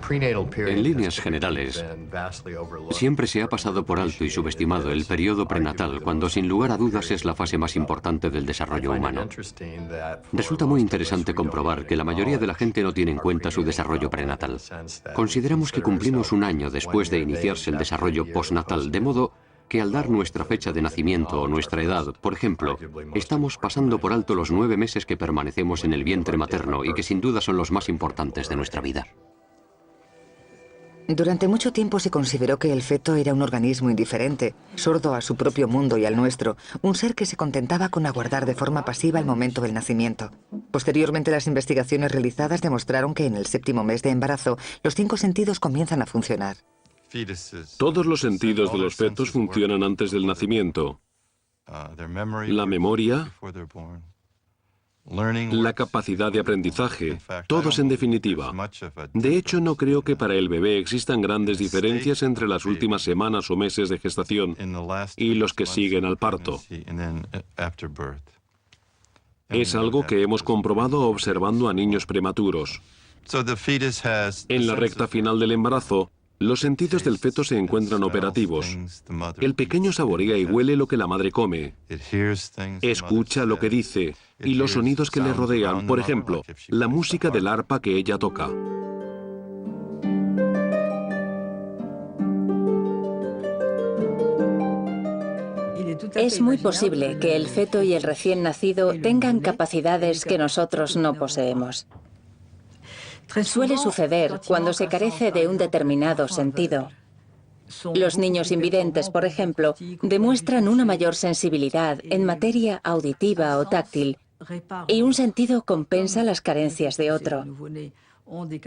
En líneas generales, siempre se ha pasado por alto y subestimado el periodo prenatal, cuando sin lugar a dudas es la fase más importante del desarrollo humano. Resulta muy interesante comprobar que la mayoría de la gente no tiene en cuenta su desarrollo prenatal. Consideramos que cumplimos un año después de iniciarse el desarrollo postnatal, de modo que al dar nuestra fecha de nacimiento o nuestra edad, por ejemplo, estamos pasando por alto los 9 meses que permanecemos en el vientre materno y que sin duda son los más importantes de nuestra vida. Durante mucho tiempo se consideró que el feto era un organismo indiferente, sordo a su propio mundo y al nuestro, un ser que se contentaba con aguardar de forma pasiva el momento del nacimiento. Posteriormente, las investigaciones realizadas demostraron que en el 7º mes de embarazo, los 5 sentidos comienzan a funcionar. Todos los sentidos de los fetos funcionan antes del nacimiento. La memoria, la capacidad de aprendizaje, todos en definitiva. De hecho, no creo que para el bebé existan grandes diferencias entre las últimas semanas o meses de gestación y los que siguen al parto. Es algo que hemos comprobado observando a niños prematuros. En la recta final del embarazo, los sentidos del feto se encuentran operativos. El pequeño saborea y huele lo que la madre come. Escucha lo que dice y los sonidos que le rodean, por ejemplo, la música del arpa que ella toca. Es muy posible que el feto y el recién nacido tengan capacidades que nosotros no poseemos. Suele suceder cuando se carece de un determinado sentido. Los niños invidentes, por ejemplo, demuestran una mayor sensibilidad en materia auditiva o táctil, y un sentido compensa las carencias de otro.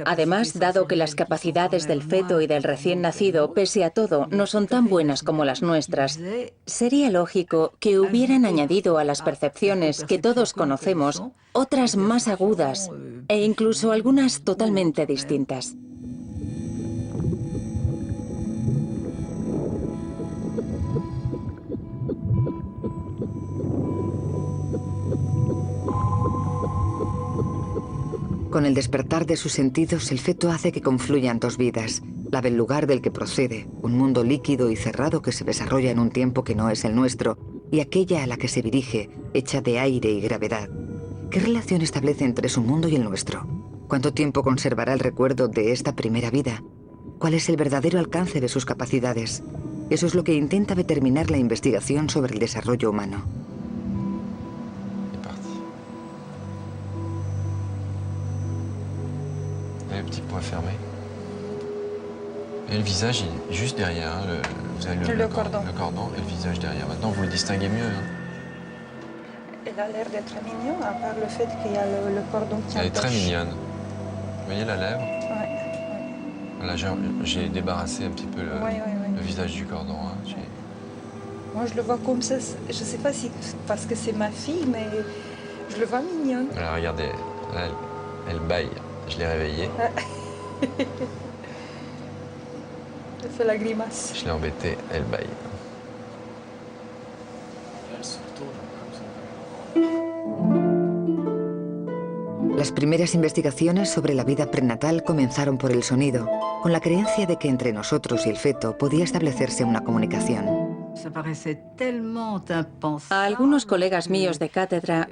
Además, dado que las capacidades del feto y del recién nacido, pese a todo, no son tan buenas como las nuestras, sería lógico que hubieran añadido a las percepciones que todos conocemos otras más agudas e incluso algunas totalmente distintas. Con el despertar de sus sentidos, el feto hace que confluyan 2 vidas. La del lugar del que procede, un mundo líquido y cerrado que se desarrolla en un tiempo que no es el nuestro, y aquella a la que se dirige, hecha de aire y gravedad. ¿Qué relación establece entre su mundo y el nuestro? ¿Cuánto tiempo conservará el recuerdo de esta primera vida? ¿Cuál es el verdadero alcance de sus capacidades? Eso es lo que intenta determinar la investigación sobre el desarrollo humano. Le petit point fermé. Et le visage est juste derrière. Vous avez le cordon et le visage derrière. Maintenant, vous le distinguez mieux. Elle a l'air d'être mignon, à part le fait qu'il y a le cordon qui Elle est très mignonne. Vous voyez la lèvre? Ouais. Là, j'ai débarrassé un petit peu le visage du cordon. Hein. Moi, je le vois comme ça. Je sais pas si parce que c'est ma fille, mais je le vois mignon. Alors, regardez, là, elle baille. Je l'ai réveillée. Elle fait la grimace. Je l'ai embêtée, elle baille. Las primeras investigaciones sobre la vida prenatal comenzaron por el sonido, con la creencia de que entre nosotros y el feto podía establecerse una comunicación. A algunos colegas míos de cátedra,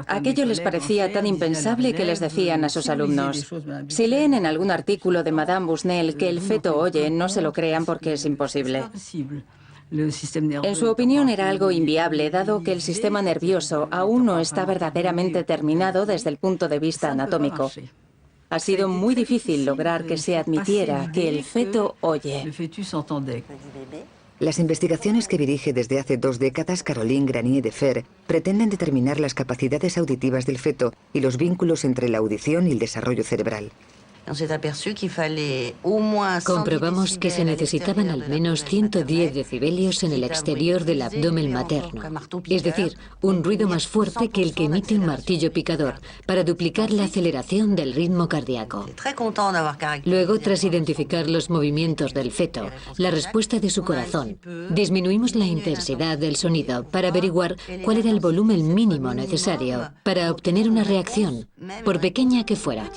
aquello les parecía tan impensable que les decían a sus alumnos: si leen en algún artículo de Madame Busnel que el feto oye, no se lo crean porque es imposible. En su opinión era algo inviable, dado que el sistema nervioso aún no está verdaderamente terminado desde el punto de vista anatómico. Ha sido muy difícil lograr que se admitiera que el feto oye. Las investigaciones que dirige desde hace 2 décadas Caroline Granier de Fer pretenden determinar las capacidades auditivas del feto y los vínculos entre la audición y el desarrollo cerebral. Comprobamos que se necesitaban al menos 110 decibelios en el exterior del abdomen materno, es decir, un ruido más fuerte que el que emite un martillo picador, para duplicar la aceleración del ritmo cardíaco. Luego, tras identificar los movimientos del feto, la respuesta de su corazón, disminuimos la intensidad del sonido para averiguar cuál era el volumen mínimo necesario para obtener una reacción, por pequeña que fuera.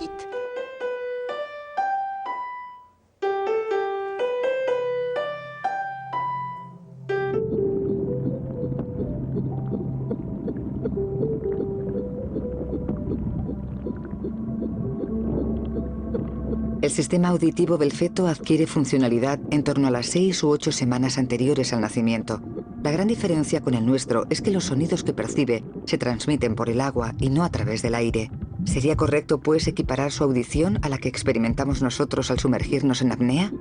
sistema auditivo del feto adquiere funcionalidad en torno a las 6 u 8 semanas anteriores al nacimiento. La gran diferencia con el nuestro es que los sonidos que percibe se transmiten por el agua y no a través del aire. ¿Sería correcto, pues, equiparar su audición a la que experimentamos nosotros al sumergirnos en apnea?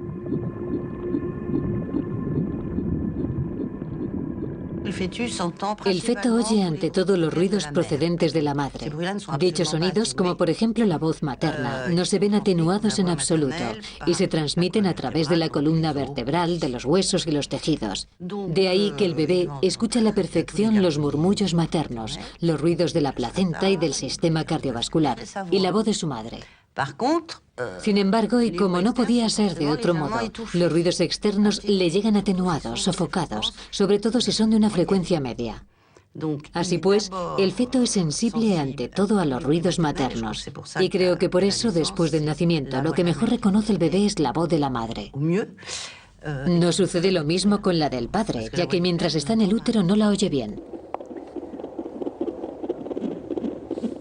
El feto oye ante todo los ruidos procedentes de la madre. Dichos sonidos, como por ejemplo la voz materna, no se ven atenuados en absoluto y se transmiten a través de la columna vertebral, de los huesos y los tejidos. De ahí que el bebé escucha a la perfección los murmullos maternos, los ruidos de la placenta y del sistema cardiovascular, y la voz de su madre. Sin embargo, y como no podía ser de otro modo, los ruidos externos le llegan atenuados, sofocados, sobre todo si son de una frecuencia media. Así pues, el feto es sensible ante todo a los ruidos maternos. Y creo que por eso, después del nacimiento, lo que mejor reconoce el bebé es la voz de la madre. No sucede lo mismo con la del padre, ya que mientras está en el útero no la oye bien.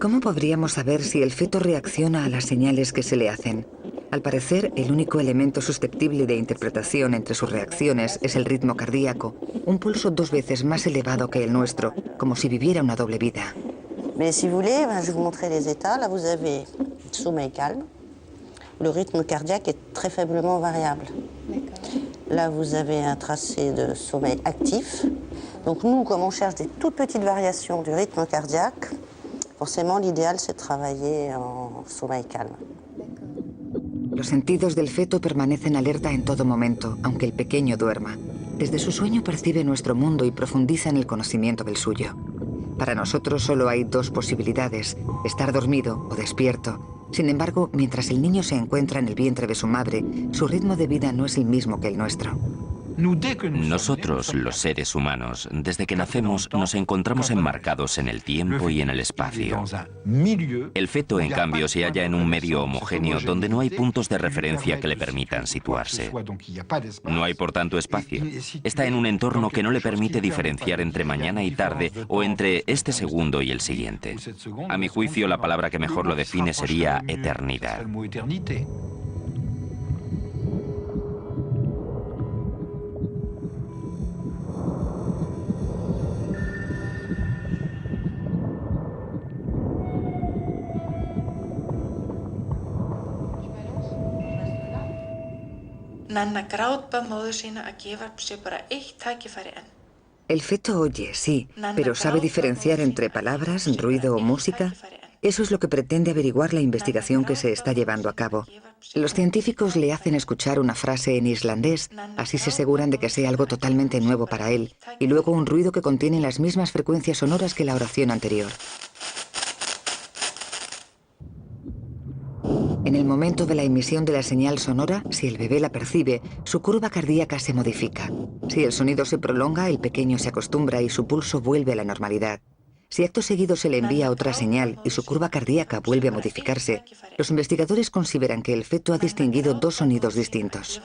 ¿Cómo podríamos saber si el feto reacciona a las señales que se le hacen? Al parecer, el único elemento susceptible de interpretación entre sus reacciones es el ritmo cardíaco, un pulso 2 veces más elevado que el nuestro, como si viviera una doble vida. Mais si vous voulez, je vais vous montrer les états. Là, vous avez sommeil calme. Le rythme cardiaque est très faiblement variable. Là, vous avez un tracé de sommeil actif. Donc nous, comme on cherche des toutes petites variations du rythme cardiaque, forcément, l'idéal, c'est de travailler en sommeil calme. Los sentidos del feto permanecen alerta en todo momento, aunque el pequeño duerma. Desde su sueño percibe nuestro mundo y profundiza en el conocimiento del suyo. Para nosotros solo hay 2 posibilidades, estar dormido o despierto. Sin embargo, mientras el niño se encuentra en el vientre de su madre, su ritmo de vida no es el mismo que el nuestro. Nosotros, los seres humanos, desde que nacemos, nos encontramos enmarcados en el tiempo y en el espacio. El feto, en cambio, se halla en un medio homogéneo donde no hay puntos de referencia que le permitan situarse. No hay, por tanto, espacio. Está en un entorno que no le permite diferenciar entre mañana y tarde o entre este segundo y el siguiente. A mi juicio, la palabra que mejor lo define sería eternidad. El feto oye, sí, pero ¿sabe diferenciar entre palabras, ruido o música? Eso es lo que pretende averiguar la investigación que se está llevando a cabo. Los científicos le hacen escuchar una frase en islandés, así se aseguran de que sea algo totalmente nuevo para él, y luego un ruido que contiene las mismas frecuencias sonoras que la oración anterior. En el momento de la emisión de la señal sonora, si el bebé la percibe, su curva cardíaca se modifica. Si el sonido se prolonga, el pequeño se acostumbra y su pulso vuelve a la normalidad. Si acto seguido se le envía otra señal y su curva cardíaca vuelve a modificarse, los investigadores consideran que el feto ha distinguido 2 sonidos distintos.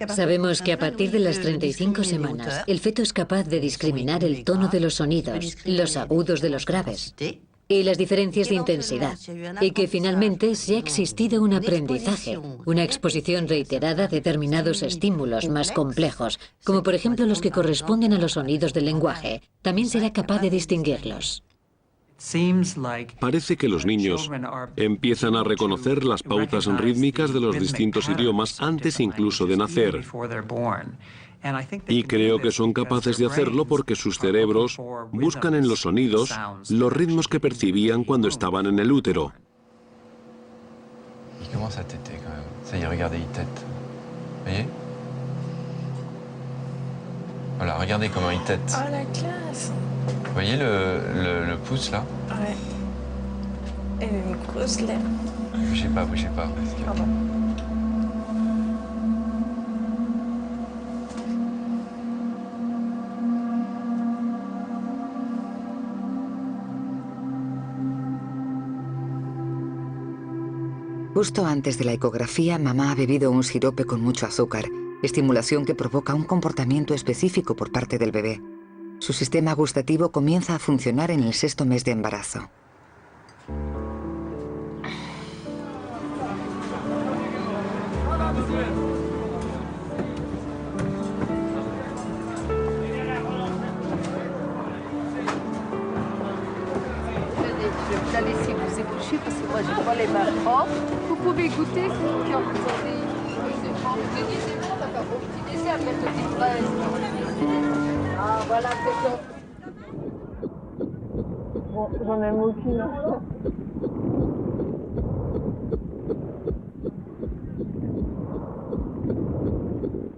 Sabemos que a partir de las 35 semanas, el feto es capaz de discriminar el tono de los sonidos, los agudos de los graves y las diferencias de intensidad, y que finalmente si ha existido un aprendizaje, una exposición reiterada a determinados estímulos más complejos, como por ejemplo los que corresponden a los sonidos del lenguaje, también será capaz de distinguirlos. Parece que los niños empiezan a reconocer las pautas rítmicas de los distintos idiomas antes incluso de nacer. Y creo que son capaces de hacerlo porque sus cerebros buscan en los sonidos los ritmos que percibían cuando estaban en el útero. Il commence à téter quand même. Ça y est, regardez, il tète. Vous voyez? Voilà, regardez comment il tète. Oh la classe! Vous voyez le pouce là? Ouais. Et une grosse lèvre. Bougez pas, bougez pas. Pardon. Justo antes de la ecografía, mamá ha bebido un sirope con mucho azúcar, estimulación que provoca un comportamiento específico por parte del bebé. Su sistema gustativo comienza a funcionar en el 6º mes de embarazo. toucher parce que moi j'ai pas les mains propres. Vous pouvez goûter quand vous avez... C'est bon, d'accord. Au petit dessert, avec le petit fraise. Ah, voilà, c'est bon. Bon, j'en aime aucune.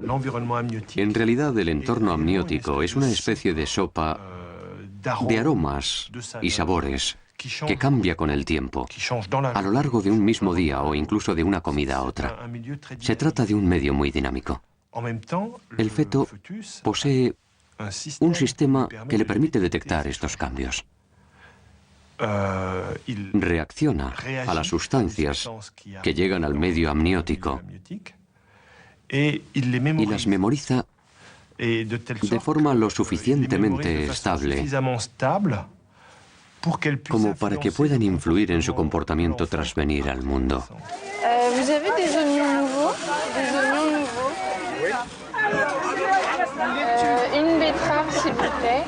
En realidad, el entorno amniótico es una especie de sopa de aromas y sabores que cambia con el tiempo, a lo largo de un mismo día o incluso de una comida a otra. Se trata de un medio muy dinámico. El feto posee un sistema que le permite detectar estos cambios. Reacciona a las sustancias que llegan al medio amniótico y las memoriza de forma lo suficientemente estable como para que puedan influir en su comportamiento tras venir al mundo. ¿Vous avez des oignons nouveaux? Des oignons nouveaux? Une betterave, s'il vous plaît.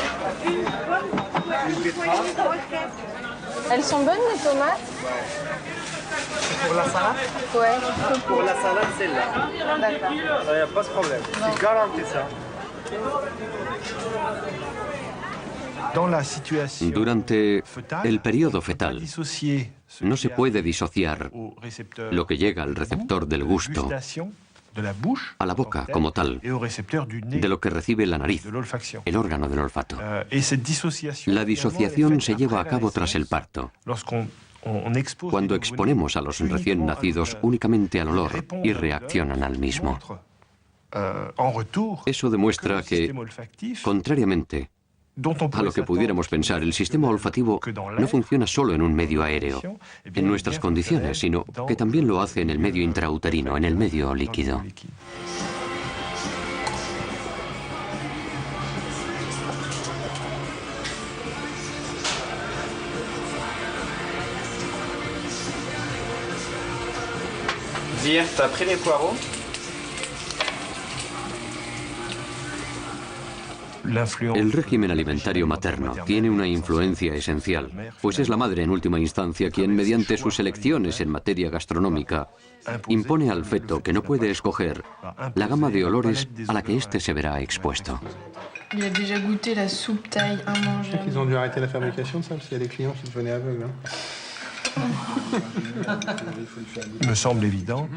Elles sont bonnes, les tomates? Pour la salade? Ouais. Pour la salade, celle-là. D'accord. Il n'y a pas de problème. C'est garanti ça. Durante el periodo fetal, no se puede disociar lo que llega al receptor del gusto, a la boca como tal, de lo que recibe la nariz, el órgano del olfato. La disociación se lleva a cabo tras el parto, cuando exponemos a los recién nacidos únicamente al olor y reaccionan al mismo. Eso demuestra que, contrariamente a lo que pudiéramos pensar, el sistema olfativo no funciona solo en un medio aéreo, en nuestras condiciones, sino que también lo hace en el medio intrauterino, en el medio líquido. Dire, t'as pris les poireaux? El régimen alimentario materno tiene una influencia esencial, pues es la madre en última instancia quien, mediante sus elecciones en materia gastronómica, impone al feto que no puede escoger la gama de olores a la que éste se verá expuesto. Il a déjà goûté la soupe thaï immangeable. Ils ont dû arrêter la fabrication de ça, parce qu'il y a des clients qui devenaient aveugles.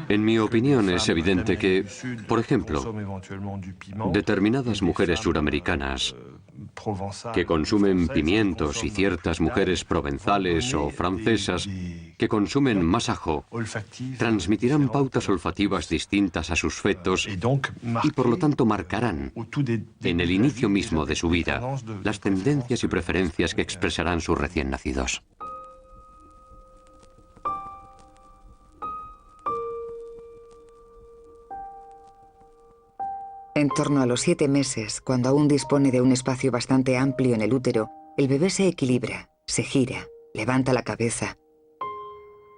En mi opinión es evidente que, por ejemplo, determinadas mujeres suramericanas que consumen pimientos y ciertas mujeres provenzales o francesas que consumen más ajo transmitirán pautas olfativas distintas a sus fetos y por lo tanto marcarán, en el inicio mismo de su vida, las tendencias y preferencias que expresarán sus recién nacidos. En torno a los 7 meses, cuando aún dispone de un espacio bastante amplio en el útero, el bebé se equilibra, se gira, levanta la cabeza.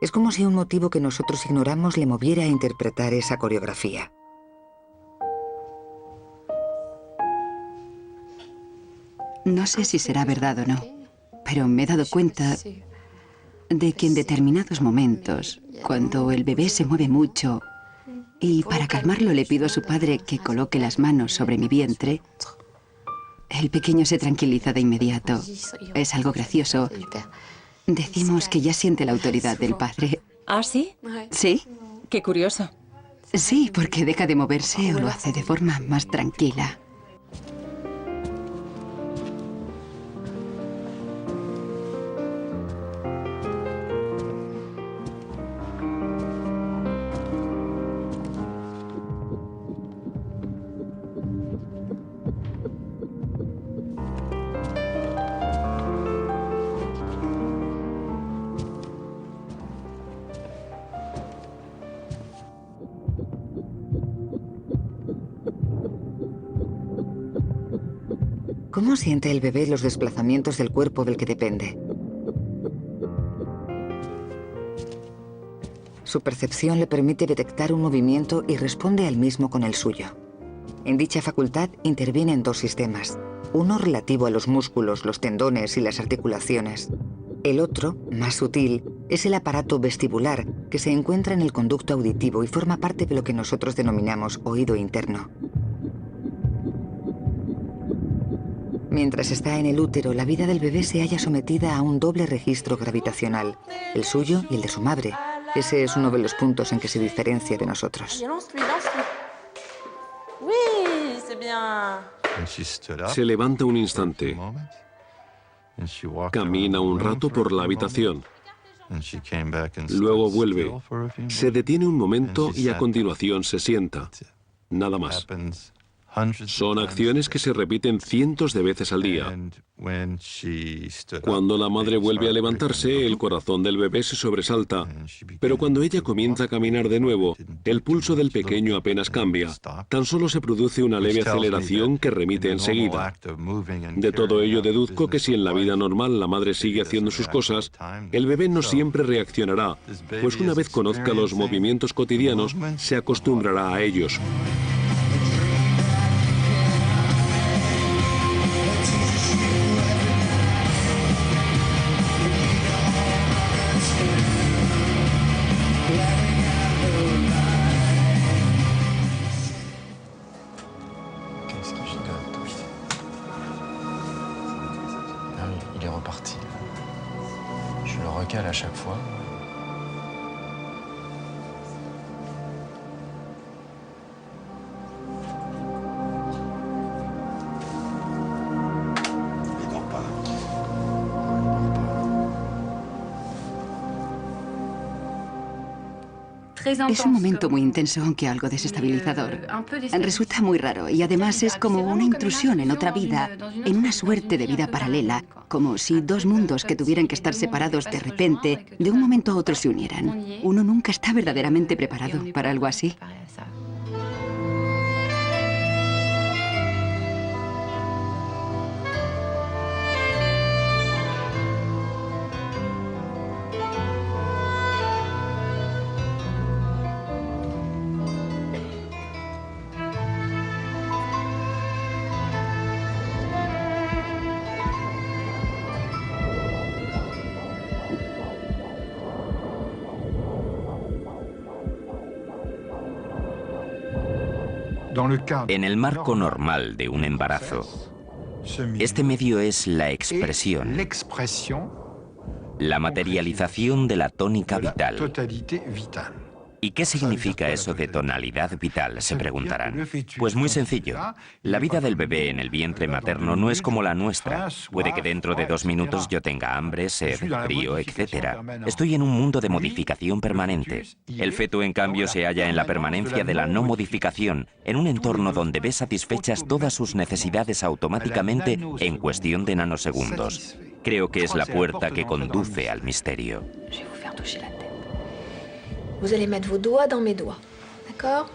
Es como si un motivo que nosotros ignoramos le moviera a interpretar esa coreografía. No sé si será verdad o no, pero me he dado cuenta de que en determinados momentos, cuando el bebé se mueve mucho, y para calmarlo le pido a su padre que coloque las manos sobre mi vientre, el pequeño se tranquiliza de inmediato. Es algo gracioso. Decimos que ya siente la autoridad del padre. ¿Ah, sí? ¿Sí? Qué curioso. Sí, porque deja de moverse o lo hace de forma más tranquila. ¿Cómo siente el bebé los desplazamientos del cuerpo del que depende? Su percepción le permite detectar un movimiento y responde al mismo con el suyo. En dicha facultad intervienen 2 sistemas. Uno relativo a los músculos, los tendones y las articulaciones. El otro, más sutil, es el aparato vestibular, que se encuentra en el conducto auditivo y forma parte de lo que nosotros denominamos oído interno. Mientras está en el útero, la vida del bebé se halla sometida a un doble registro gravitacional, el suyo y el de su madre. Ese es uno de los puntos en que se diferencia de nosotros. Se levanta un instante. Camina un rato por la habitación. Luego vuelve. Se detiene un momento y a continuación se sienta. Nada más. Son acciones que se repiten cientos de veces al día. Cuando la madre vuelve a levantarse, el corazón del bebé se sobresalta. Pero cuando ella comienza a caminar de nuevo, el pulso del pequeño apenas cambia. Tan solo se produce una leve aceleración que remite enseguida. De todo ello deduzco que si en la vida normal la madre sigue haciendo sus cosas, el bebé no siempre reaccionará, pues una vez conozca los movimientos cotidianos, se acostumbrará a ellos. À chaque fois. Es un momento muy intenso, aunque algo desestabilizador. Resulta muy raro y además es como una intrusión en otra vida, en una suerte de vida paralela, como si dos mundos que tuvieran que estar separados de repente, de un momento a otro se unieran. Uno nunca está verdaderamente preparado para algo así. En el marco normal de un embarazo, este medio es la expresión, la materialización de la tónica vital. ¿Y qué significa eso de tonalidad vital?, se preguntarán. Pues muy sencillo. La vida del bebé en el vientre materno no es como la nuestra. Puede que dentro de 2 minutos yo tenga hambre, sed, frío, etc. Estoy en un mundo de modificación permanente. El feto, en cambio, se halla en la permanencia de la no modificación, en un entorno donde ve satisfechas todas sus necesidades automáticamente en cuestión de nanosegundos. Creo que es la puerta que conduce al misterio. Vous allez mettre vos doigts dans mes doigts, d'accord?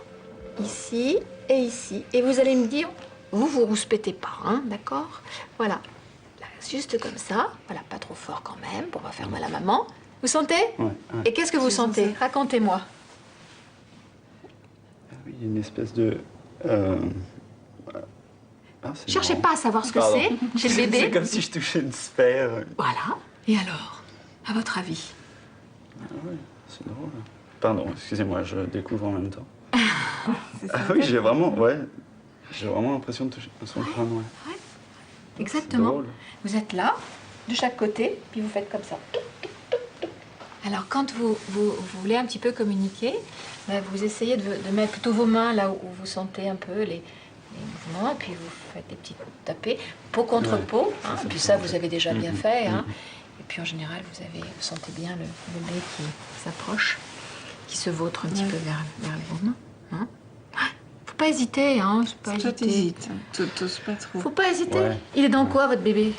Ici et ici. Et vous allez me dire, vous rouspétez pas, hein, d'accord? Voilà, là, juste comme ça. Voilà, pas trop fort quand même, pour pas faire mal à maman. Vous sentez? Ouais. Et qu'est-ce que vous sentez? Racontez-moi. Oui, une espèce de... Cherchez pas à savoir ce que c'est chez le bébé. C'est comme si je touchais une sphère. Voilà. Et alors, à votre avis? Ah oui, c'est drôle. Pardon, excusez-moi, je découvre en même temps. Ah oui, j'ai vraiment l'impression de toucher son crâne. Ouais. Exactement. Vous êtes là, de chaque côté, puis vous faites comme ça. Alors, quand vous voulez un petit peu communiquer, vous essayez de mettre plutôt vos mains là où vous sentez un peu les mouvements, et puis vous faites des petits tapés, peau contre peau. Hein, et puis ça, vous avez déjà bien fait. Hein. Et puis en général, vous sentez bien le bébé qui s'approche, qui se vautre un petit peu vers les mains. Hein. Faut pas hésiter, hein. Faut pas hésiter. T'oses pas trop. Faut pas hésiter. Ouais. Il est dans quoi, votre bébé?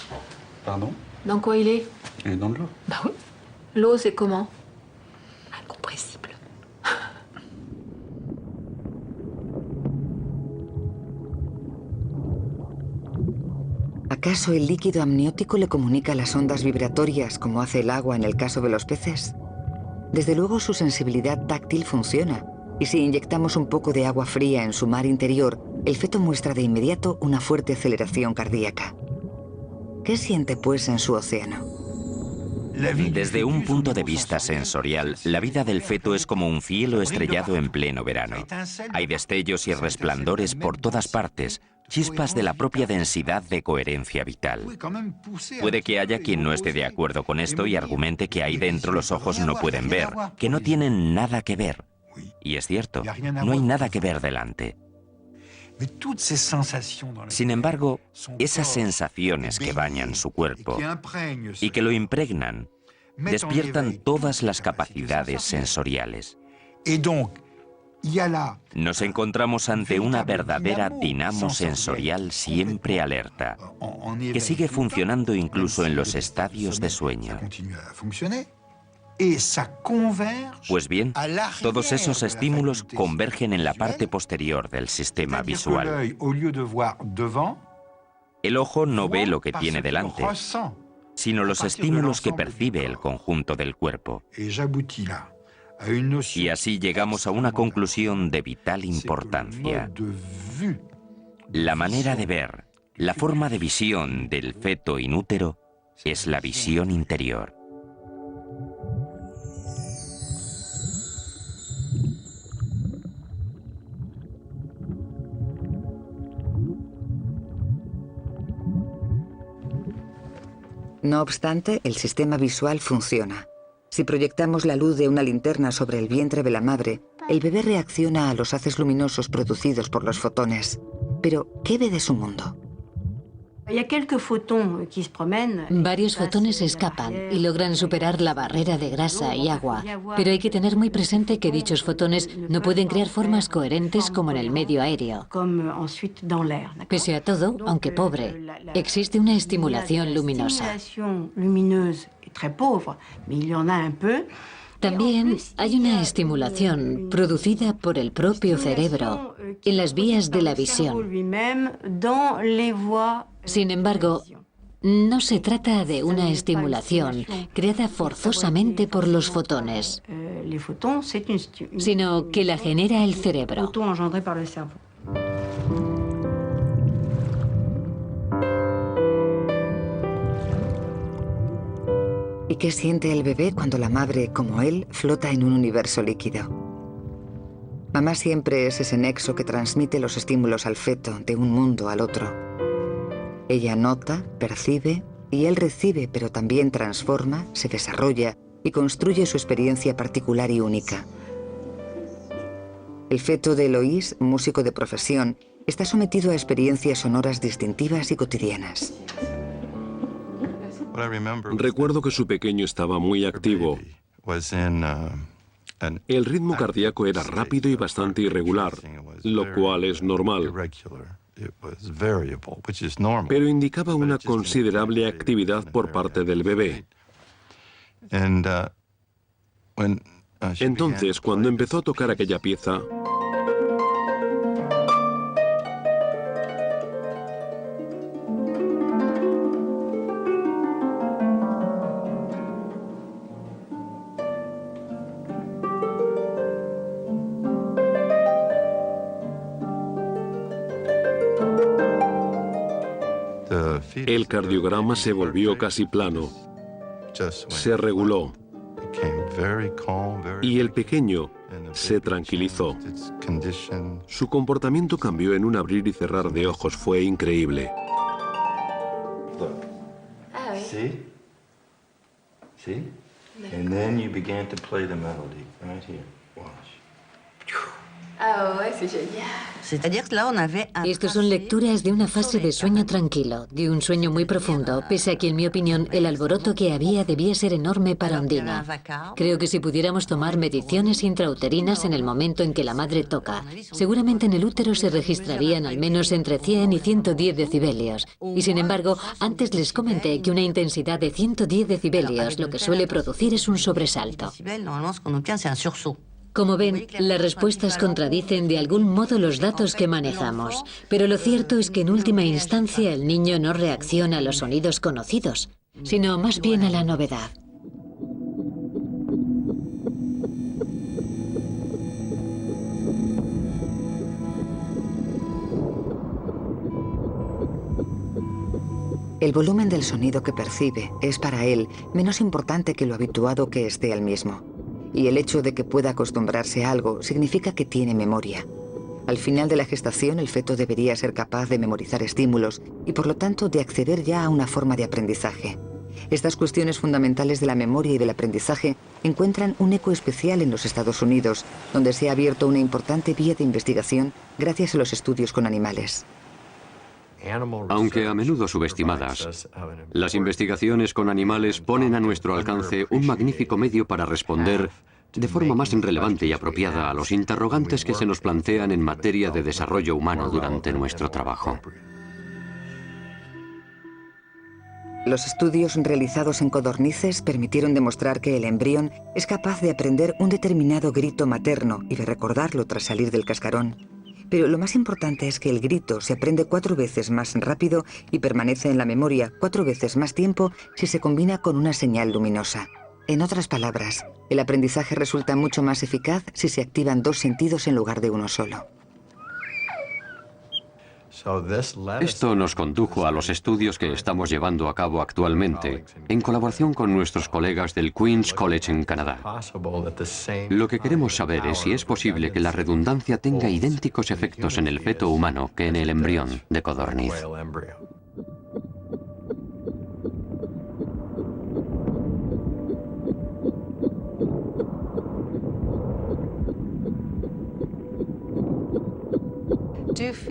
Pardon? Dans quoi il est? Il est dans de l'eau. Bah oui. L'eau, c'est comment? Incompressible. ¿Acaso el líquido amniótico le comunica las ondas vibratorias como hace el agua en el caso de los peces? Desde luego su sensibilidad táctil funciona, y si inyectamos un poco de agua fría en su mar interior, el feto muestra de inmediato una fuerte aceleración cardíaca. ¿Qué siente pues en su océano? Desde un punto de vista sensorial, la vida del feto es como un cielo estrellado en pleno verano. Hay destellos y resplandores por todas partes, chispas de la propia densidad de coherencia vital. Puede que haya quien no esté de acuerdo con esto y argumente que ahí dentro los ojos no pueden ver, que no tienen nada que ver. Y es cierto, no hay nada que ver delante. Sin embargo, esas sensaciones que bañan su cuerpo y que lo impregnan, despiertan todas las capacidades sensoriales. Nos encontramos ante una verdadera dinamo sensorial siempre alerta, que sigue funcionando incluso en los estadios de sueño. Pues bien, todos esos estímulos convergen en la parte posterior del sistema visual. El ojo no ve lo que tiene delante, sino los estímulos que percibe el conjunto del cuerpo. Y así llegamos a una conclusión de vital importancia. La manera de ver, la forma de visión del feto inútero es la visión interior. No obstante, el sistema visual funciona. Si proyectamos la luz de una linterna sobre el vientre de la madre, el bebé reacciona a los haces luminosos producidos por los fotones. Pero, ¿qué ve de su mundo? Varios fotones escapan y logran superar la barrera de grasa y agua, pero hay que tener muy presente que dichos fotones no pueden crear formas coherentes como en el medio aéreo. Pese a todo, aunque pobre, existe una estimulación luminosa. También hay una estimulación producida por el propio cerebro en las vías de la visión. Sin embargo, no se trata de una estimulación creada forzosamente por los fotones, sino que la genera el cerebro. ¿Y qué siente el bebé cuando la madre, como él, flota en un universo líquido? Mamá siempre es ese nexo que transmite los estímulos al feto de un mundo al otro. Ella nota, percibe y él recibe, pero también transforma, se desarrolla y construye su experiencia particular y única. El feto de Eloís, músico de profesión, está sometido a experiencias sonoras distintivas y cotidianas. Recuerdo que su pequeño estaba muy activo. El ritmo cardíaco era rápido y bastante irregular, lo cual es normal. Pero indicaba una considerable actividad por parte del bebé. Entonces, cuando empezó a tocar aquella pieza, el cardiograma se volvió casi plano, se reguló y el pequeño se tranquilizó. Su comportamiento cambió en un abrir y cerrar de ojos, fue increíble. See? See? And then you began to play the melody right here. Watch. Estos son lecturas de una fase de sueño tranquilo, de un sueño muy profundo, pese a que, en mi opinión, el alboroto que había debía ser enorme para Ondina. Creo que si pudiéramos tomar mediciones intrauterinas en el momento en que la madre toca, seguramente en el útero se registrarían al menos entre 100 y 110 decibelios. Y sin embargo, antes les comenté que una intensidad de 110 decibelios lo que suele producir es un sobresalto. Como ven, las respuestas contradicen de algún modo los datos que manejamos, pero lo cierto es que en última instancia el niño no reacciona a los sonidos conocidos, sino más bien a la novedad. El volumen del sonido que percibe es para él menos importante que lo habituado que esté al mismo. Y el hecho de que pueda acostumbrarse a algo significa que tiene memoria. Al final de la gestación, el feto debería ser capaz de memorizar estímulos y, por lo tanto, de acceder ya a una forma de aprendizaje. Estas cuestiones fundamentales de la memoria y del aprendizaje encuentran un eco especial en los Estados Unidos, donde se ha abierto una importante vía de investigación gracias a los estudios con animales. Aunque a menudo subestimadas, las investigaciones con animales ponen a nuestro alcance un magnífico medio para responder de forma más relevante y apropiada a los interrogantes que se nos plantean en materia de desarrollo humano durante nuestro trabajo. Los estudios realizados en codornices permitieron demostrar que el embrión es capaz de aprender un determinado grito materno y de recordarlo tras salir del cascarón. Pero lo más importante es que el grito se aprende 4 veces más rápido y permanece en la memoria 4 veces más tiempo si se combina con una señal luminosa. En otras palabras, el aprendizaje resulta mucho más eficaz si se activan 2 sentidos en lugar de uno solo. Esto nos condujo a los estudios que estamos llevando a cabo actualmente, en colaboración con nuestros colegas del Queen's College en Canadá. Lo que queremos saber es si es posible que la redundancia tenga idénticos efectos en el feto humano que en el embrión de codorniz.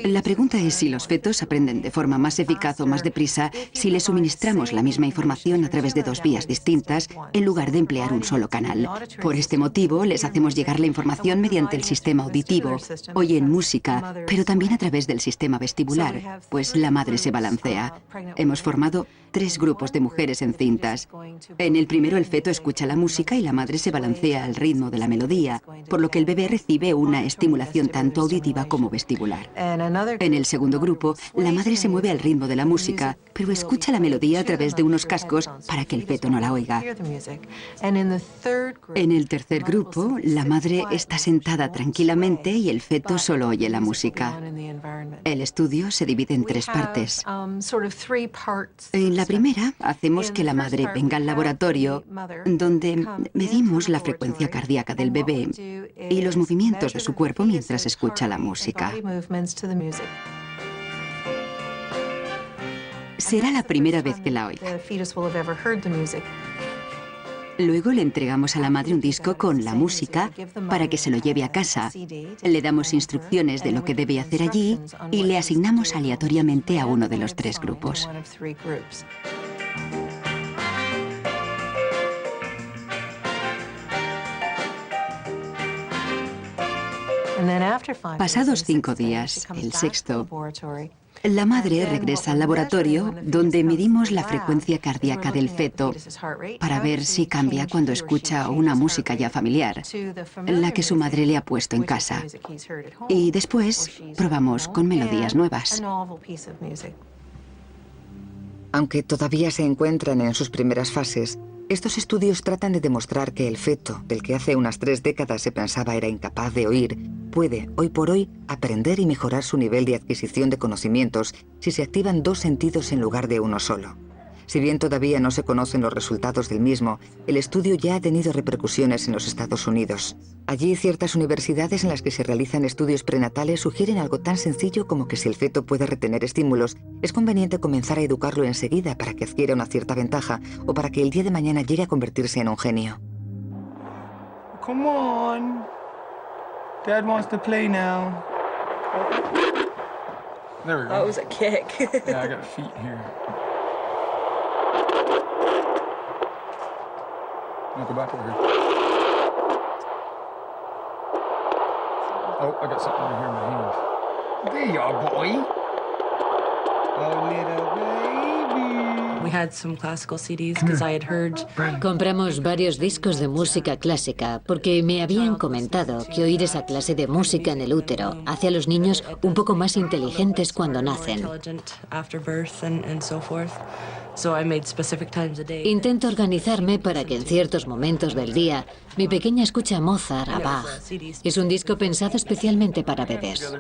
La pregunta es si los fetos aprenden de forma más eficaz o más deprisa si les suministramos la misma información a través de 2 vías distintas en lugar de emplear un solo canal. Por este motivo, les hacemos llegar la información mediante el sistema auditivo, oyen música, pero también a través del sistema vestibular, pues la madre se balancea. Hemos formado 3 grupos de mujeres encintas. En el primero, el feto escucha la música y la madre se balancea al ritmo de la melodía, por lo que el bebé recibe una estimulación tanto auditiva como vestibular. En el segundo grupo, la madre se mueve al ritmo de la música, pero escucha la melodía a través de unos cascos para que el feto no la oiga. En el tercer grupo, la madre está sentada tranquilamente y el feto solo oye la música. El estudio se divide en 3 partes. En la primera, hacemos que la madre venga al laboratorio, donde medimos la frecuencia cardíaca del bebé y los movimientos de su cuerpo mientras escucha la música. Será la primera vez que la oiga. Luego le entregamos a la madre un disco con la música para que se lo lleve a casa. Le damos instrucciones de lo que debe hacer allí y le asignamos aleatoriamente a uno de los 3 grupos. Pasados 5 días, el sexto, la madre regresa al laboratorio donde medimos la frecuencia cardíaca del feto para ver si cambia cuando escucha una música ya familiar, la que su madre le ha puesto en casa. Y después probamos con melodías nuevas. Aunque todavía se encuentran en sus primeras fases, estos estudios tratan de demostrar que el feto, del que hace unas 3 décadas se pensaba era incapaz de oír, puede, hoy por hoy, aprender y mejorar su nivel de adquisición de conocimientos si se activan 2 sentidos en lugar de uno solo. Si bien todavía no se conocen los resultados del mismo, el estudio ya ha tenido repercusiones en los Estados Unidos. Allí, ciertas universidades en las que se realizan estudios prenatales sugieren algo tan sencillo como que si el feto puede retener estímulos, es conveniente comenzar a educarlo enseguida para que adquiera una cierta ventaja o para que el día de mañana llegue a convertirse en un genio. Come on. Dad wants to play now. There we go. That was a kick. Yeah, I got feet here. I'll go back over here. Oh, I got something over here in my hand. There you are, boy. Oh, little baby. We had some classical CDs because I had heard. Compramos varios discos de música clásica porque me habían comentado que oír esa clase de música en el útero hace a los niños un poco más inteligentes cuando nacen. Intento organizarme para que en ciertos momentos del día mi pequeña escuche a Mozart, a Bach. Es un disco pensado especialmente para bebés.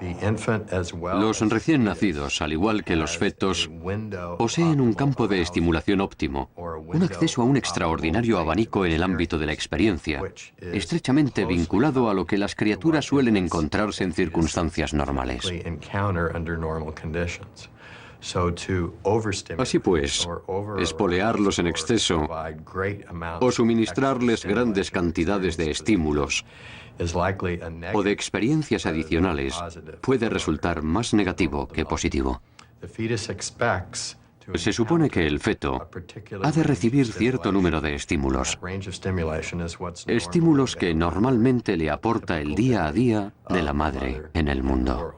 Los recién nacidos, al igual que los fetos, poseen un campo de estimulación óptimo, un acceso a un extraordinario abanico en el ámbito de la experiencia, estrechamente vinculado a lo que las criaturas suelen encontrarse en circunstancias normales. Así pues, espolearlos en exceso o suministrarles grandes cantidades de estímulos o de experiencias adicionales puede resultar más negativo que positivo. Se supone que el feto ha de recibir cierto número de estímulos, estímulos que normalmente le aporta el día a día de la madre en el mundo.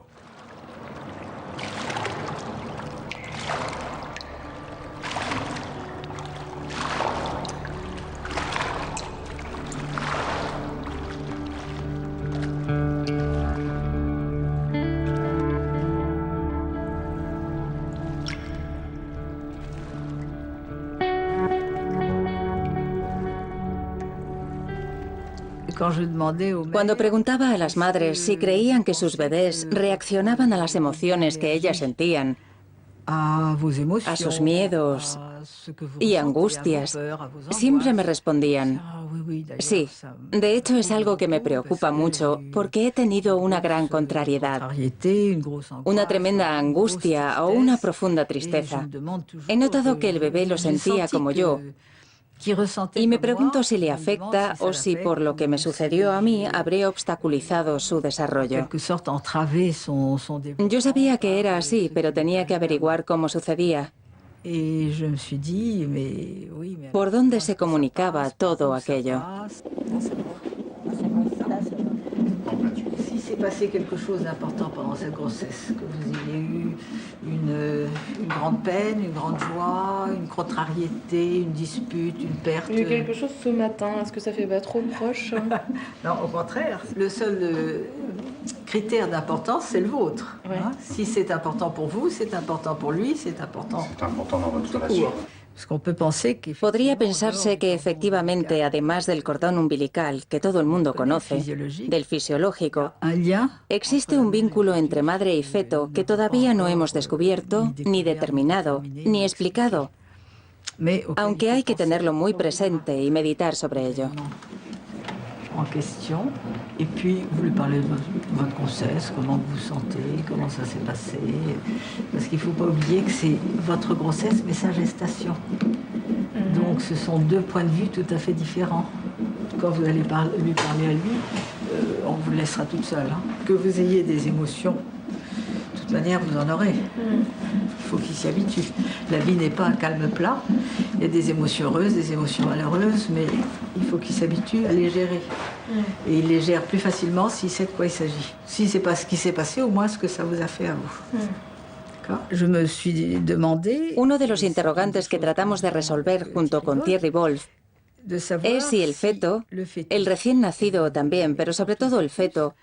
Cuando preguntaba a las madres si creían que sus bebés reaccionaban a las emociones que ellas sentían, a sus miedos y angustias, siempre me respondían, sí, de hecho es algo que me preocupa mucho porque he tenido una gran contrariedad, una tremenda angustia o una profunda tristeza. He notado que el bebé lo sentía como yo, y me pregunto si le afecta o si por lo que me sucedió a mí habré obstaculizado su desarrollo. Yo sabía que era así, pero tenía que averiguar cómo sucedía. ¿Por dónde se comunicaba todo aquello? s'est passé quelque chose d'important pendant cette grossesse, que vous ayez eu une grande peine, une grande joie, une contrariété, une dispute, une perte. Il y a eu quelque chose ce matin, est-ce que ça fait pas trop proche? Non, au contraire. Le seul critère d'importance, c'est le vôtre. Ouais. Hein? Si c'est important pour vous, c'est important pour lui, c'est important. C'est important dans votre relation. Podría pensarse que efectivamente, además del cordón umbilical, que todo el mundo conoce, del fisiológico, existe un vínculo entre madre y feto que todavía no hemos descubierto, ni determinado, ni explicado, aunque hay que tenerlo muy presente y meditar sobre ello. En question, et puis vous lui parlez de votre grossesse, comment vous vous sentez, comment ça s'est passé, parce qu'il ne faut pas oublier que c'est votre grossesse mais sa gestation. Donc ce sont deux points de vue tout à fait différents. Quand vous allez lui parler à lui, on vous laissera toute seule. Hein. Que vous ayez des émotions, de toute manière vous en aurez. Il faut qu'il s'y habitue. La vie n'est pas un calme plat. Il y a des émotions heureuses, des émotions malheureuses, mais il faut qu'il s'habitue à les gérer. Et il les gère plus facilement s'il sait de quoi il s'agit. Si c'est pas ce qui s'est passé, au moins ce que ça vous a fait à vous. Je me suis demandé... Uno de los interrogantes que tratamos de resolver junto con Thierry Wolff es si el feto, el recién nacido también, pero sobre todo el feto,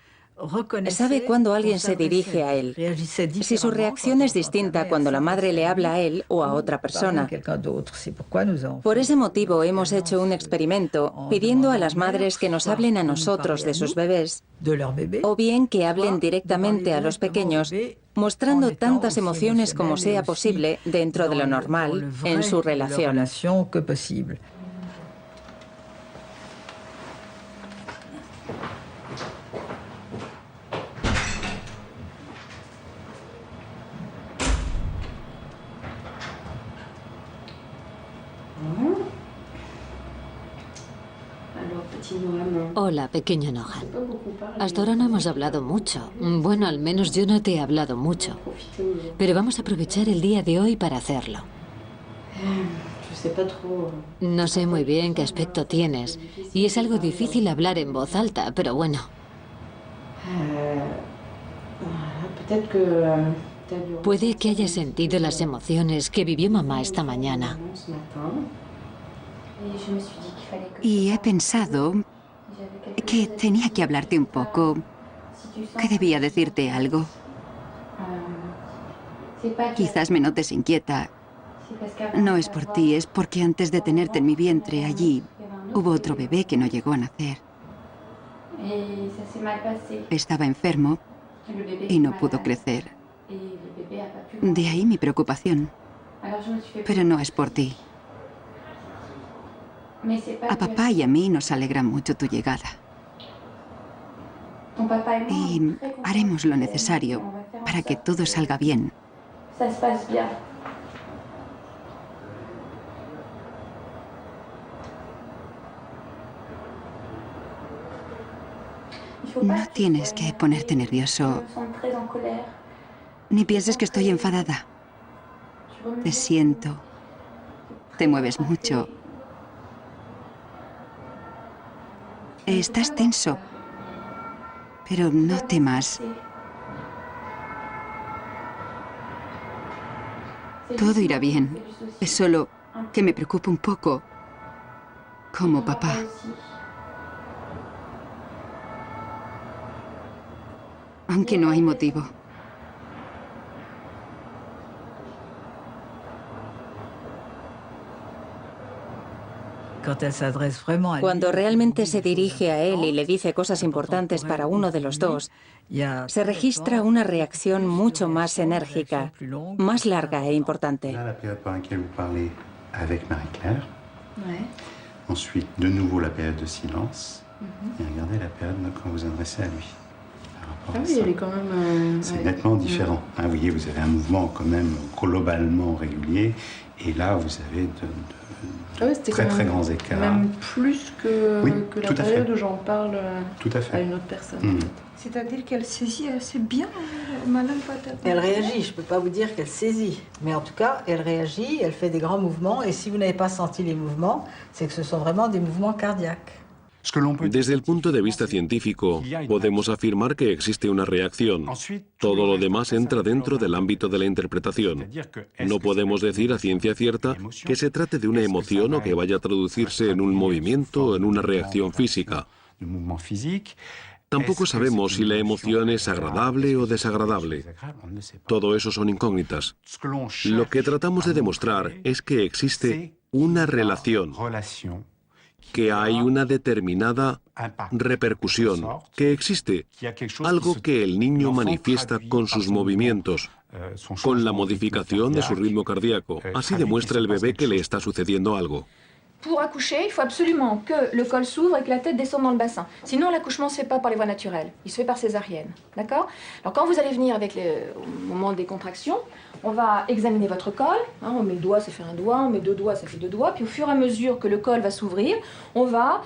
sabe cuándo alguien se dirige a él, si su reacción es distinta cuando la madre le habla a él o a otra persona. Por ese motivo hemos hecho un experimento pidiendo a las madres que nos hablen a nosotros de sus bebés, o bien que hablen directamente a los pequeños, mostrando tantas emociones como sea posible dentro de lo normal en su relación. Hola, pequeño Nohan. Hasta ahora no hemos hablado mucho. Bueno, al menos yo no te he hablado mucho. Pero vamos a aprovechar el día de hoy para hacerlo. No sé muy bien qué aspecto tienes. Y es algo difícil hablar en voz alta, pero bueno. Puede que hayas sentido las emociones que vivió mamá esta mañana. Y he pensado que tenía que hablarte un poco, que debía decirte algo. Quizás me notes inquieta. No es por ti, es porque antes de tenerte en mi vientre allí, hubo otro bebé que no llegó a nacer. Estaba enfermo y no pudo crecer. De ahí mi preocupación. Pero no es por ti. A papá y a mí nos alegra mucho tu llegada. Y haremos lo necesario para que todo salga bien. No tienes que ponerte nervioso, ni pienses que estoy enfadada. Te siento. Te mueves mucho. Estás tenso. Pero no temas. Todo irá bien. Es solo que me preocupa un poco. Como papá. Aunque no hay motivo. Cuando realmente se dirige a él y le dice cosas importantes para uno de los dos, se registra una reacción mucho más enérgica, más larga e importante. La période pendant laquelle vous parlez avec Marie-Claire. Ensuite, de nouveau la période de silence. Et regardez la période quand vous adressez à lui. Ah oui, elle est quand même... C'est nettement différent. Vous voyez, vous avez un mouvement quand même globalement régulier. Et là, vous avez de très grands écarts. Même plus que la période où j'en parle à une autre personne. C'est-à-dire qu'elle saisit assez bien, Madame Patata. Elle réagit, je ne peux pas vous dire qu'elle saisit. Mais en tout cas, elle réagit, elle fait des grands mouvements. Et si vous n'avez pas senti les mouvements, c'est que ce sont vraiment des mouvements cardiaques. Desde el punto de vista científico, podemos afirmar que existe una reacción. Todo lo demás entra dentro del ámbito de la interpretación. No podemos decir a ciencia cierta que se trate de una emoción o que vaya a traducirse en un movimiento o en una reacción física. Tampoco sabemos si la emoción es agradable o desagradable. Todo eso son incógnitas. Lo que tratamos de demostrar es que existe una relación, que hay una determinada repercusión, que existe algo que el niño manifiesta con sus movimientos, con la modificación de su ritmo cardíaco. Así demuestra el bebé que le está sucediendo algo. Pour accoucher, il faut absolument que le col s'ouvre et que la tête descende dans le bassin. Sinon, l'accouchement ne se fait pas par les voies naturelles. Il se fait par césarienne. D'accord? Alors, quand vous allez venir au moment des contractions, on va examiner votre col. On met le doigt, ça fait un doigt. On met deux doigts, ça fait deux doigts. Puis, au fur et à mesure que le col va s'ouvrir, on va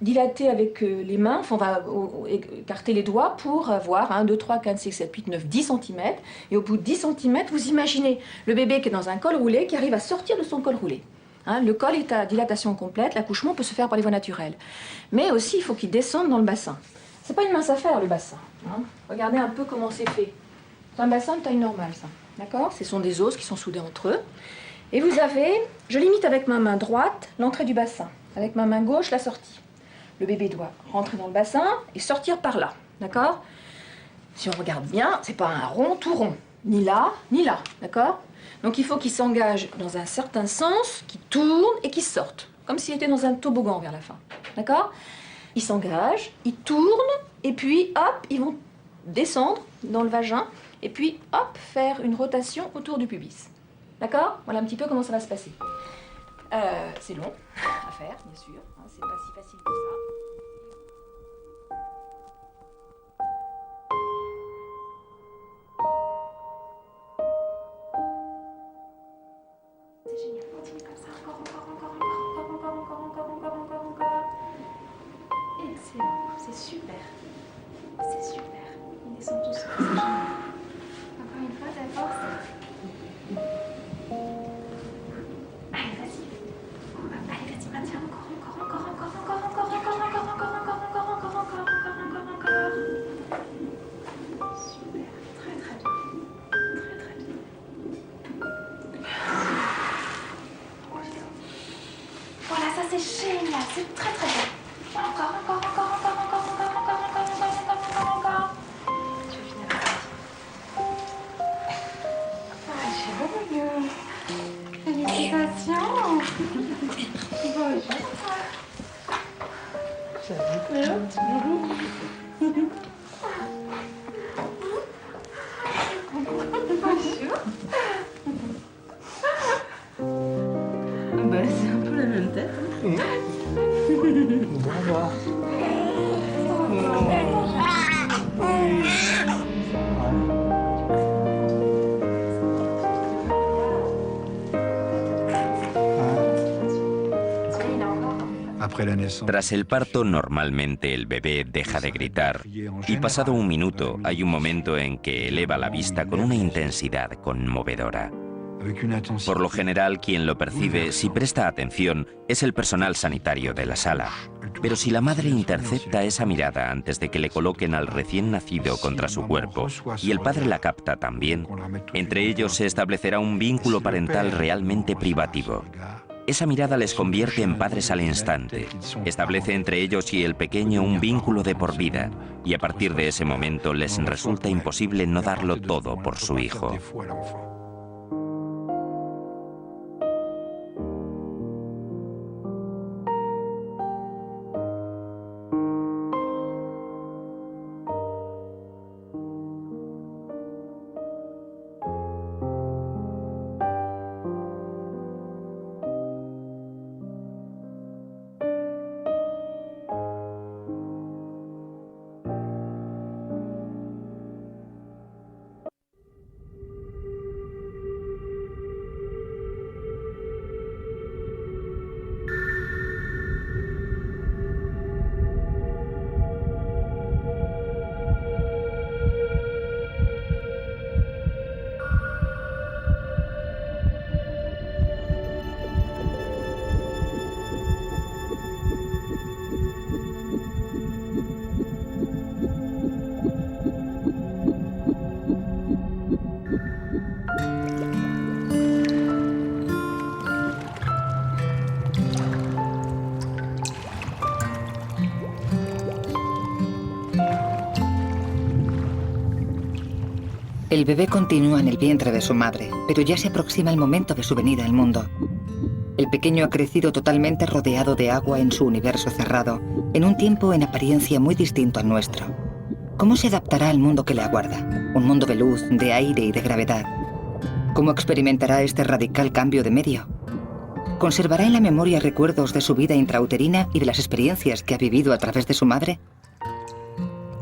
dilater avec les mains. Enfin, on va écarter les doigts pour avoir 1, 2, 3, 4, 5, 7, 8, 9, 10 cm. Et au bout de 10 cm, vous imaginez le bébé qui est dans un col roulé, qui arrive à sortir de son col roulé. Le col est à dilatation complète, l'accouchement peut se faire par les voies naturelles. Mais aussi, il faut qu'il descende dans le bassin. C'est pas une mince affaire, le bassin. Regardez un peu comment c'est fait. C'est un bassin de taille normale, ça. D'accord? Ce sont des os qui sont soudés entre eux. Et vous avez, je limite avec ma main droite l'entrée du bassin. Avec ma main gauche, la sortie. Le bébé doit rentrer dans le bassin et sortir par là. D'accord? Si on regarde bien, c'est pas un rond tout rond. Ni là, ni là. D'accord? Donc il faut qu'il s'engage dans un certain sens, qu'il tourne et qu'il sorte. Comme s'il était dans un toboggan vers la fin. D'accord? Il s'engage, il tourne, et puis hop, ils vont descendre dans le vagin, et puis hop, faire une rotation autour du pubis. D'accord? Voilà un petit peu comment ça va se passer. C'est long à faire, bien sûr. C'est pas si facile que ça. C'est super. C'est super. Ils descendent tous. C'est génial. Encore une fois, ta force. Allez, vas-y. Allez, vas-y, maintiens encore. Super. Très, très bien. Très, très bien. Voilà, ça c'est génial. C'est très, très bien. Encore. Tu veux finir avec j'ai beaucoup mieux. Félicitations. Bonjour. Tras el parto, normalmente el bebé deja de gritar y pasado un minuto hay un momento en que eleva la vista con una intensidad conmovedora. Por lo general, quien lo percibe, si presta atención, es el personal sanitario de la sala. Pero si la madre intercepta esa mirada antes de que le coloquen al recién nacido contra su cuerpo y el padre la capta también, entre ellos se establecerá un vínculo parental realmente privativo. Esa mirada les convierte en padres al instante, establece entre ellos y el pequeño un vínculo de por vida, y a partir de ese momento les resulta imposible no darlo todo por su hijo. El bebé continúa en el vientre de su madre, pero ya se aproxima el momento de su venida al mundo. El pequeño ha crecido totalmente rodeado de agua en su universo cerrado, en un tiempo en apariencia muy distinto al nuestro. ¿Cómo se adaptará al mundo que le aguarda? Un mundo de luz, de aire y de gravedad. ¿Cómo experimentará este radical cambio de medio? ¿Conservará en la memoria recuerdos de su vida intrauterina y de las experiencias que ha vivido a través de su madre?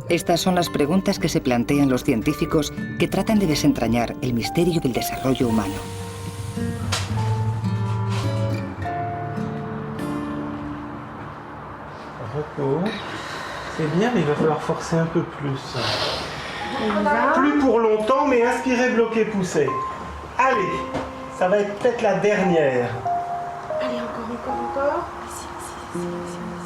Estas son las preguntas que se plantean los científicos que tratan de desentrañar el misterio del desarrollo humano. Repos. C'est bien, mais il va falloir forcer un peu plus. Plus pour longtemps, mais inspirez, bloquez, poussez. Allez, ça va être peut-être la dernière. Allez, encore.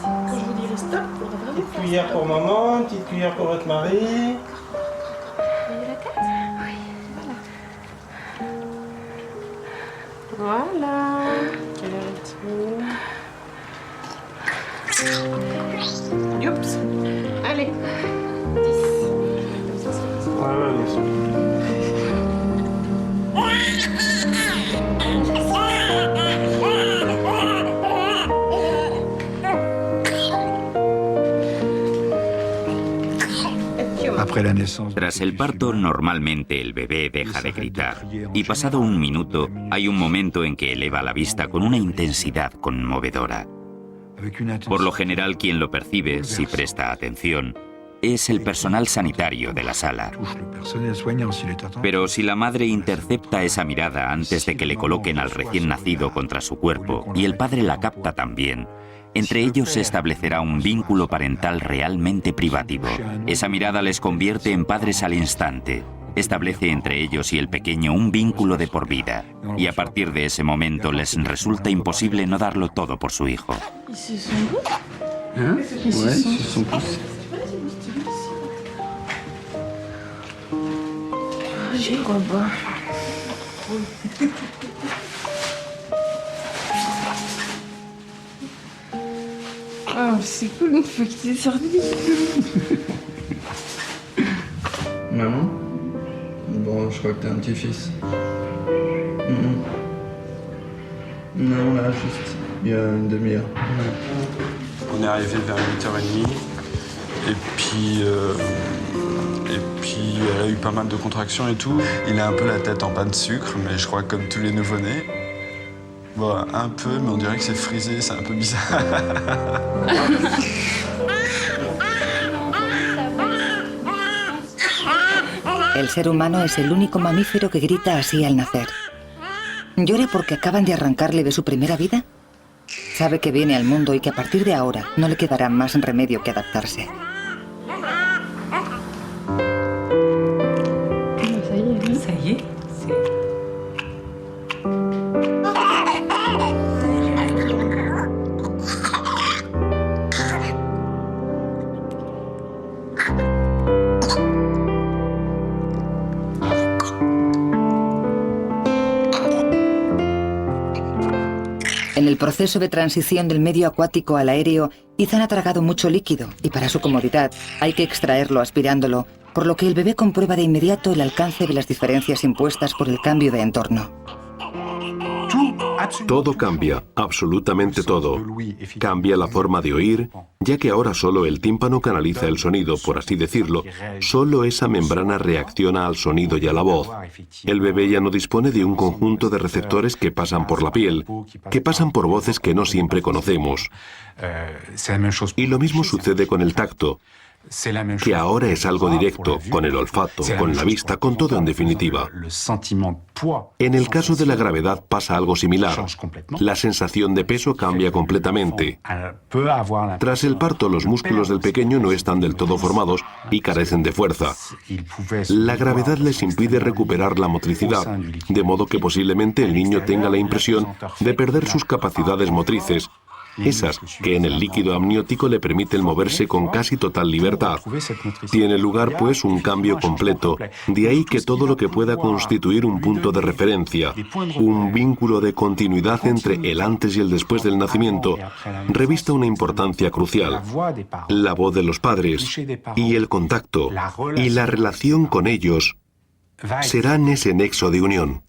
Quand je vous dirai stop, on va vraiment Petite cuillère pour maman, une petite cuillère pour votre mari. Vous voyez la tête? Oui, voilà. Voilà. Quelle heure est-il? Youps. Allez. 10. Ouais, bien sûr. Tras el parto, normalmente el bebé deja de gritar y pasado un minuto hay un momento en que eleva la vista con una intensidad conmovedora. Por lo general, quien lo percibe, si presta atención, es el personal sanitario de la sala. Pero si la madre intercepta esa mirada antes de que le coloquen al recién nacido contra su cuerpo y el padre la capta también, entre ellos se establecerá un vínculo parental realmente privativo. Esa mirada les convierte en padres al instante. Establece entre ellos y el pequeño un vínculo de por vida. Y a partir de ese momento les resulta imposible no darlo todo por su hijo. Hein? Ouais, ils se sont poussés. J'y crois pas. Ah, c'est cool une fois que t'es sorti. Maman? Bon, je crois que t'as un petit-fils. Non, là, juste il y a une demi-heure. On est arrivé vers 8h30 et puis elle a eu pas mal de contractions et tout. Il a un peu la tête en panne de sucre, mais je crois que comme tous les nouveau-nés. Bon, un peu, mais on dirait que c'est frisé, c'est un peu bizarre. El ser humano es el único mamífero que grita así al nacer. ¿Llora porque acaban de arrancarle de su primera vida? Sabe que viene al mundo y que a partir de ahora no le quedará más remedio que adaptarse. En el proceso de transición del medio acuático al aéreo, Ethan ha tragado mucho líquido y para su comodidad hay que extraerlo aspirándolo, por lo que el bebé comprueba de inmediato el alcance de las diferencias impuestas por el cambio de entorno. Todo cambia, absolutamente todo. Cambia la forma de oír, ya que ahora solo el tímpano canaliza el sonido, por así decirlo. Solo esa membrana reacciona al sonido y a la voz. El bebé ya no dispone de un conjunto de receptores que pasan por la piel, que pasan por voces que no siempre conocemos. Y lo mismo sucede con el tacto, que ahora es algo directo, con el olfato, con la vista, con todo en definitiva. En el caso de la gravedad pasa algo similar. La sensación de peso cambia completamente. Tras el parto, los músculos del pequeño no están del todo formados y carecen de fuerza. La gravedad les impide recuperar la motricidad, de modo que posiblemente el niño tenga la impresión de perder sus capacidades motrices, esas que en el líquido amniótico le permiten moverse con casi total libertad. Tiene lugar, pues, un cambio completo, de ahí que todo lo que pueda constituir un punto de referencia, un vínculo de continuidad entre el antes y el después del nacimiento, revista una importancia crucial. La voz de los padres y el contacto y la relación con ellos serán ese nexo de unión.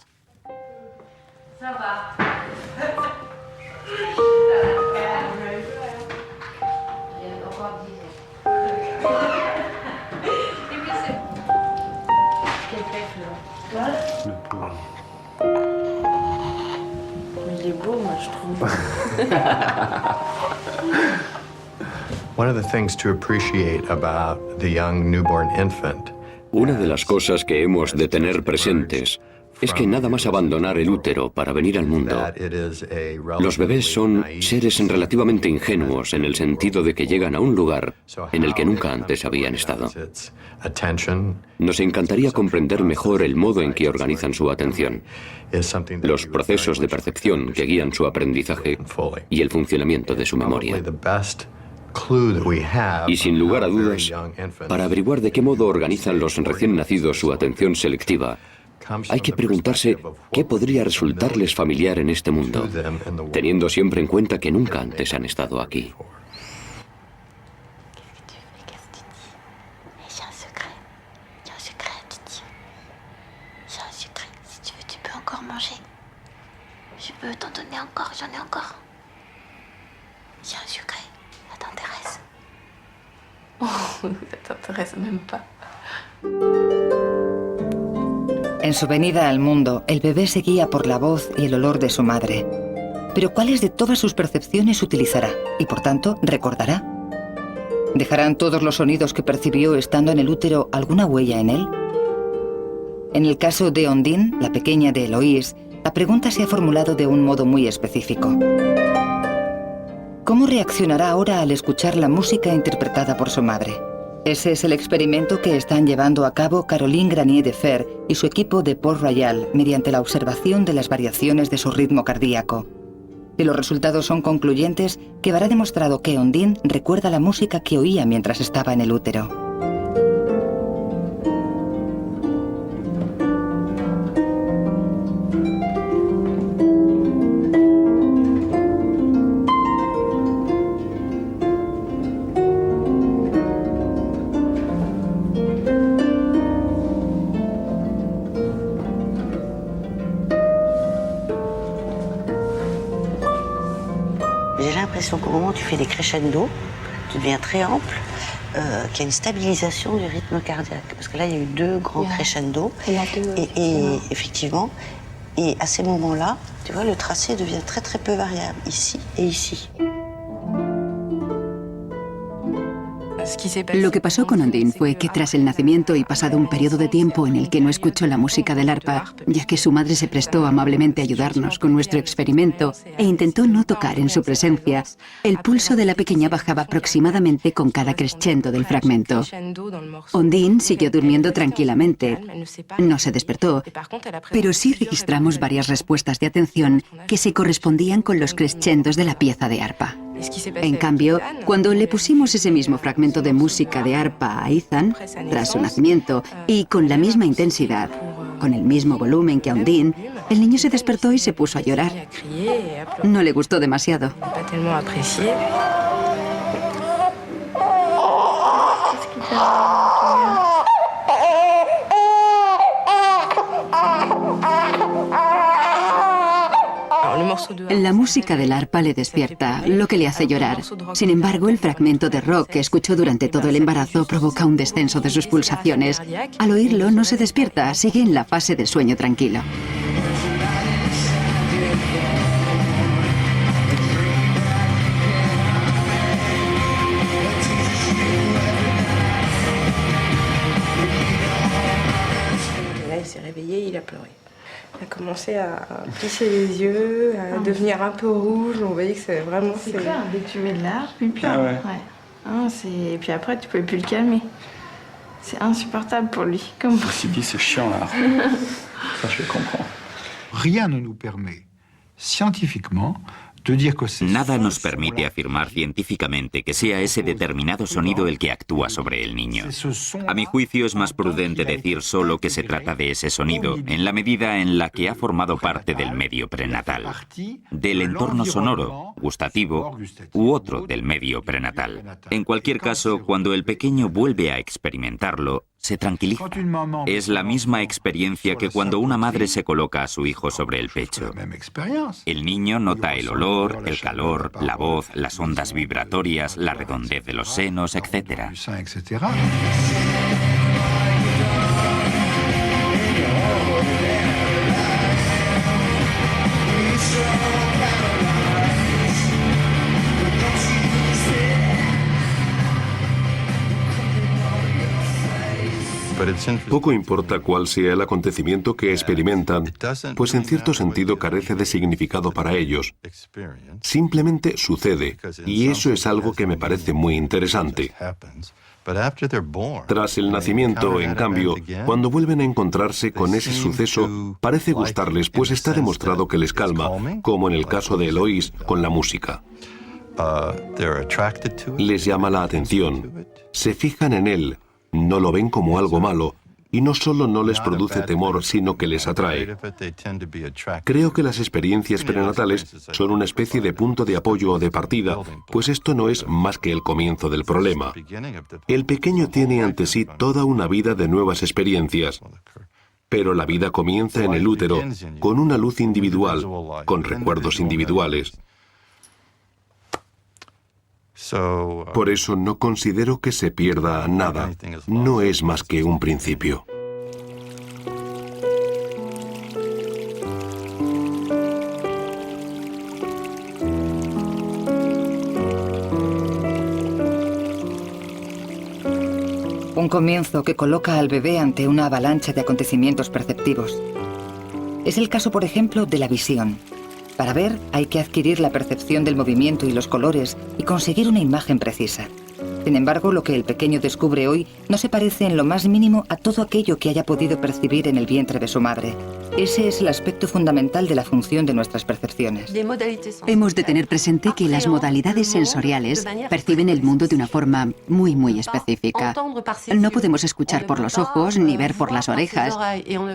Il est beau, moi, je trouve. One of the things to appreciate about the young newborn infant. Una de las cosas que hemos de tener presentes es que nada más abandonar el útero para venir al mundo, los bebés son seres relativamente ingenuos en el sentido de que llegan a un lugar en el que nunca antes habían estado. Nos encantaría comprender mejor el modo en que organizan su atención, los procesos de percepción que guían su aprendizaje y el funcionamiento de su memoria. Y sin lugar a dudas, para averiguar de qué modo organizan los recién nacidos su atención selectiva, hay que preguntarse qué podría resultarles familiar en este mundo, teniendo siempre en cuenta que nunca antes han estado aquí. En su venida al mundo, el bebé se guía por la voz y el olor de su madre. Pero ¿cuáles de todas sus percepciones utilizará y, por tanto, recordará? ¿Dejarán todos los sonidos que percibió estando en el útero alguna huella en él? En el caso de Ondine, la pequeña de Eloise, la pregunta se ha formulado de un modo muy específico. ¿Cómo reaccionará ahora al escuchar la música interpretada por su madre? Ese es el experimento que están llevando a cabo Caroline Granier de Fer y su equipo de Port-Royal mediante la observación de las variaciones de su ritmo cardíaco. Si los resultados son concluyentes, quedará demostrado que Ondine recuerda la música que oía mientras estaba en el útero. Qu'au moment où tu fais des crescendo, tu deviens très ample, qu'il y a une stabilisation du rythme cardiaque. Parce que là, il y a eu deux grands crescendo. Et effectivement, et à ces moments-là, tu vois, le tracé devient très très peu variable, ici et ici. Lo que pasó con Ondine fue que tras el nacimiento y pasado un periodo de tiempo en el que no escuchó la música del arpa, ya que su madre se prestó amablemente a ayudarnos con nuestro experimento e intentó no tocar en su presencia, el pulso de la pequeña bajaba aproximadamente con cada crescendo del fragmento. Ondine siguió durmiendo tranquilamente, no se despertó, pero sí registramos varias respuestas de atención que se correspondían con los crescendos de la pieza de arpa. En cambio, cuando le pusimos ese mismo fragmento de música de arpa a Ethan, tras su nacimiento, y con la misma intensidad, con el mismo volumen que a Ondine, el niño se despertó y se puso a llorar. No le gustó demasiado. La música del arpa le despierta, lo que le hace llorar. Sin embargo, el fragmento de rock que escuchó durante todo el embarazo provoca un descenso de sus pulsaciones. Al oírlo, no se despierta, sigue en la fase del sueño tranquilo. A commencé à plisser les yeux, à devenir un peu rouge. On voyait que c'est vraiment... C'est clair, dès que tu mets de l'air, puis il pleure. Ouais. Hein, et puis après, tu pouvais plus le calmer. C'est insupportable pour lui. Comme... Il dit c'est chiant là. Ça, je comprends. Rien ne nous permet, scientifiquement, Nada nos permite afirmar científicamente que sea ese determinado sonido el que actúa sobre el niño. A mi juicio es más prudente decir solo que se trata de ese sonido, en la medida en la que ha formado parte del medio prenatal, del entorno sonoro, gustativo, u otro del medio prenatal. En cualquier caso, cuando el pequeño vuelve a experimentarlo, se tranquiliza. Es la misma experiencia que cuando una madre se coloca a su hijo sobre el pecho. El niño nota el olor, el calor, la voz, las ondas vibratorias, la redondez de los senos, etc. Poco importa cuál sea el acontecimiento que experimentan, pues en cierto sentido carece de significado para ellos. Simplemente sucede, y eso es algo que me parece muy interesante. Tras el nacimiento, en cambio, cuando vuelven a encontrarse con ese suceso, parece gustarles, pues está demostrado que les calma, como en el caso de Eloise con la música. Les llama la atención, se fijan en él, no lo ven como algo malo, y no solo no les produce temor, sino que les atrae. Creo que las experiencias prenatales son una especie de punto de apoyo o de partida, pues esto no es más que el comienzo del problema. El pequeño tiene ante sí toda una vida de nuevas experiencias, pero la vida comienza en el útero, con una luz individual, con recuerdos individuales. Por eso no considero que se pierda nada. No es más que un principio. Un comienzo que coloca al bebé ante una avalancha de acontecimientos perceptivos. Es el caso, por ejemplo, de la visión. Para ver, hay que adquirir la percepción del movimiento y los colores y conseguir una imagen precisa. Sin embargo, lo que el pequeño descubre hoy no se parece en lo más mínimo a todo aquello que haya podido percibir en el vientre de su madre. Ese es el aspecto fundamental de la función de nuestras percepciones. Hemos de tener presente que las modalidades sensoriales perciben el mundo de una forma muy específica. No podemos escuchar por los ojos ni ver por las orejas.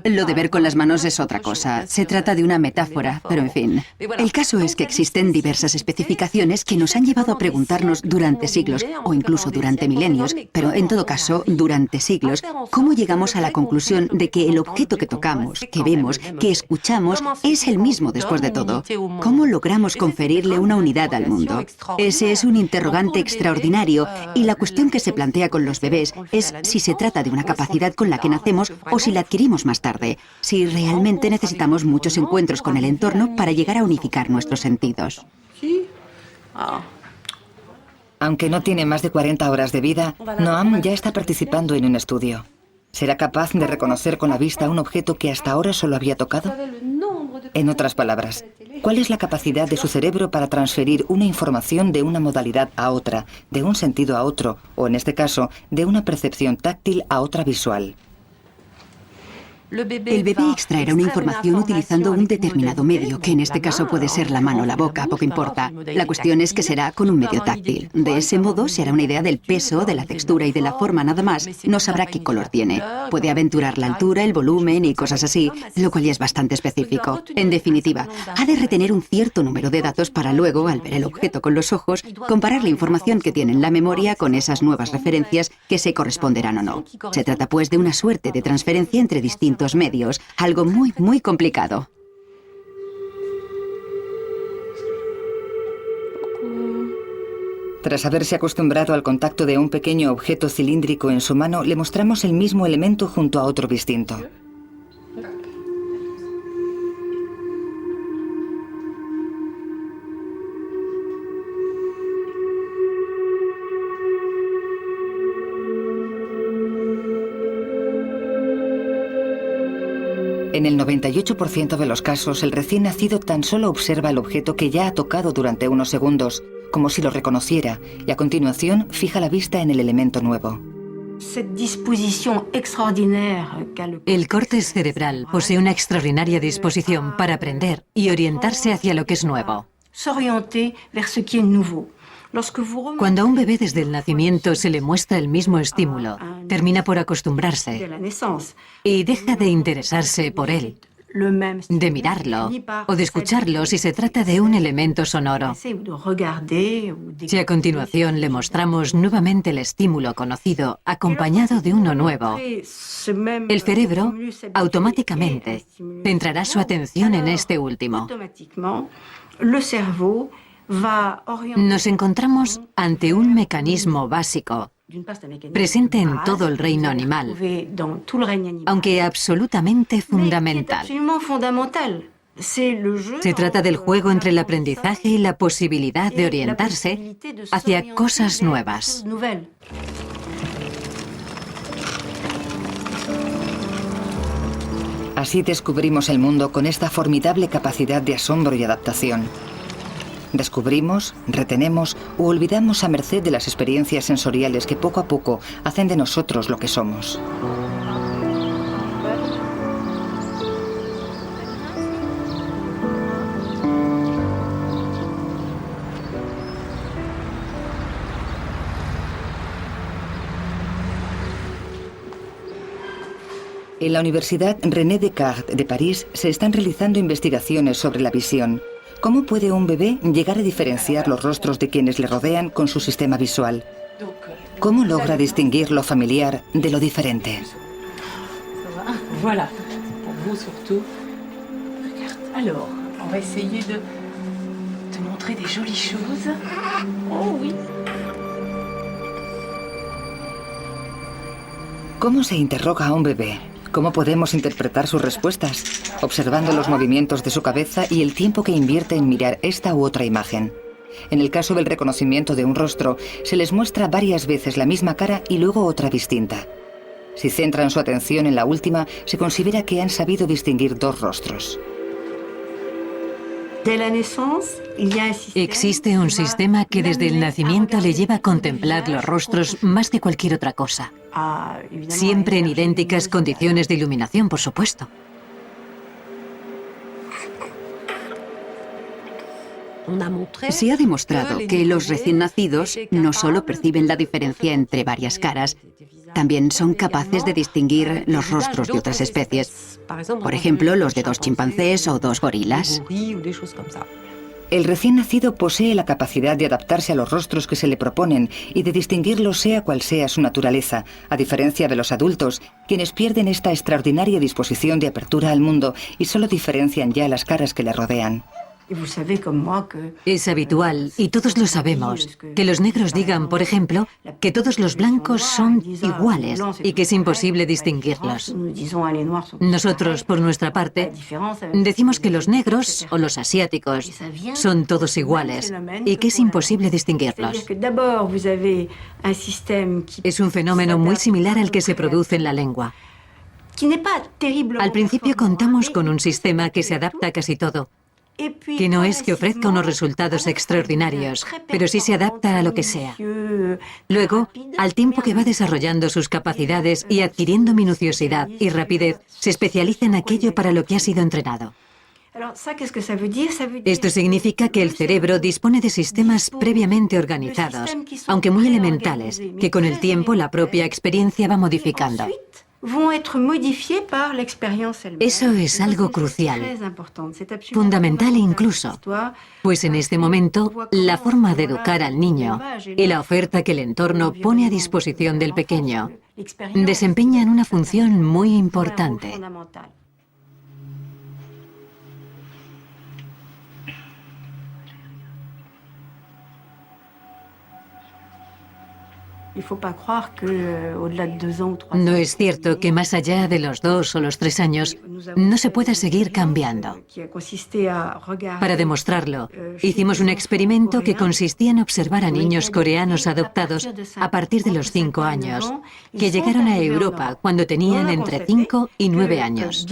Lo de ver con las manos es otra cosa. Se trata de una metáfora, pero en fin. El caso es que existen diversas especificaciones que nos han llevado a preguntarnos durante siglos, o incluso durante milenios, pero en todo caso, durante siglos, cómo llegamos a la conclusión de que el objeto que tocamos, que vemos, que escuchamos, es el mismo después de todo. ¿Cómo logramos conferirle una unidad al mundo? Ese es un interrogante extraordinario, y la cuestión que se plantea con los bebés es si se trata de una capacidad con la que nacemos o si la adquirimos más tarde, si realmente necesitamos muchos encuentros con el entorno para llegar a unificar nuestros sentidos. Aunque no tiene más de 40 horas de vida, Noam ya está participando en un estudio. ¿Será capaz de reconocer con la vista un objeto que hasta ahora solo había tocado? En otras palabras, ¿cuál es la capacidad de su cerebro para transferir una información de una modalidad a otra, de un sentido a otro, o en este caso, de una percepción táctil a otra visual? El bebé extraerá una información utilizando un determinado medio, que en este caso puede ser la mano o la boca, poco importa. La cuestión es que será con un medio táctil. De ese modo se hará una idea del peso, de la textura y de la forma nada más. No sabrá qué color tiene. Puede aventurar la altura, el volumen y cosas así, lo cual ya es bastante específico. En definitiva, ha de retener un cierto número de datos para luego, al ver el objeto con los ojos, comparar la información que tiene en la memoria con esas nuevas referencias que se corresponderán o no. Se trata pues de una suerte de transferencia entre distintos medios, algo muy complicado. Tras haberse acostumbrado al contacto de un pequeño objeto cilíndrico en su mano, le mostramos el mismo elemento junto a otro distinto. En el 98% de los casos, el recién nacido tan solo observa el objeto que ya ha tocado durante unos segundos, como si lo reconociera, y a continuación fija la vista en el elemento nuevo. El córtex cerebral posee una extraordinaria disposición para aprender y orientarse hacia lo que es nuevo. Cuando a un bebé desde el nacimiento se le muestra el mismo estímulo, termina por acostumbrarse y deja de interesarse por él, de mirarlo o de escucharlo si se trata de un elemento sonoro. Si a continuación le mostramos nuevamente el estímulo conocido acompañado de uno nuevo, el cerebro automáticamente centrará su atención en este último. Nos encontramos ante un mecanismo básico, presente en todo el reino animal, aunque absolutamente fundamental. Se trata del juego entre el aprendizaje y la posibilidad de orientarse hacia cosas nuevas. Así descubrimos el mundo con esta formidable capacidad de asombro y adaptación. Descubrimos, retenemos o olvidamos a merced de las experiencias sensoriales que poco a poco hacen de nosotros lo que somos. En la Universidad René Descartes de París se están realizando investigaciones sobre la visión. ¿Cómo puede un bebé llegar a diferenciar los rostros de quienes le rodean con su sistema visual? ¿Cómo logra distinguir lo familiar de lo diferente? Voilà, pour vous surtout. Regarde. Alors, on va essayer de te montrer des jolies choses. Oh oui. ¿Cómo se interroga a un bebé? ¿Cómo podemos interpretar sus respuestas? Observando los movimientos de su cabeza y el tiempo que invierte en mirar esta u otra imagen. En el caso del reconocimiento de un rostro, se les muestra varias veces la misma cara y luego otra distinta. Si centran su atención en la última, se considera que han sabido distinguir dos rostros. Existe un sistema que desde el nacimiento le lleva a contemplar los rostros más que cualquier otra cosa. Siempre en idénticas condiciones de iluminación, por supuesto. Se ha demostrado que los recién nacidos no solo perciben la diferencia entre varias caras, también son capaces de distinguir los rostros de otras especies. Por ejemplo, los de dos chimpancés o dos gorilas. El recién nacido posee la capacidad de adaptarse a los rostros que se le proponen y de distinguirlos sea cual sea su naturaleza, a diferencia de los adultos, quienes pierden esta extraordinaria disposición de apertura al mundo y solo diferencian ya las caras que le rodean. Es habitual, y todos lo sabemos, que los negros digan, por ejemplo, que todos los blancos son iguales y que es imposible distinguirlos. Nosotros, por nuestra parte, decimos que los negros o los asiáticos son todos iguales y que es imposible distinguirlos. Es un fenómeno muy similar al que se produce en la lengua. Al principio contamos con un sistema que se adapta a casi todo, que no es que ofrezca unos resultados extraordinarios, pero sí se adapta a lo que sea. Luego, al tiempo que va desarrollando sus capacidades y adquiriendo minuciosidad y rapidez, se especializa en aquello para lo que ha sido entrenado. Esto significa que el cerebro dispone de sistemas previamente organizados, aunque muy elementales, que con el tiempo la propia experiencia va modificando. Eso es algo crucial, fundamental incluso, pues en este momento la forma de educar al niño y la oferta que el entorno pone a disposición del pequeño desempeñan una función muy importante. No es cierto que más allá de los 2 o los 3 años no se pueda seguir cambiando. Para demostrarlo, hicimos un experimento que consistía en observar a niños coreanos adoptados a partir de los 5 años, que llegaron a Europa cuando tenían entre 5 y 9 años.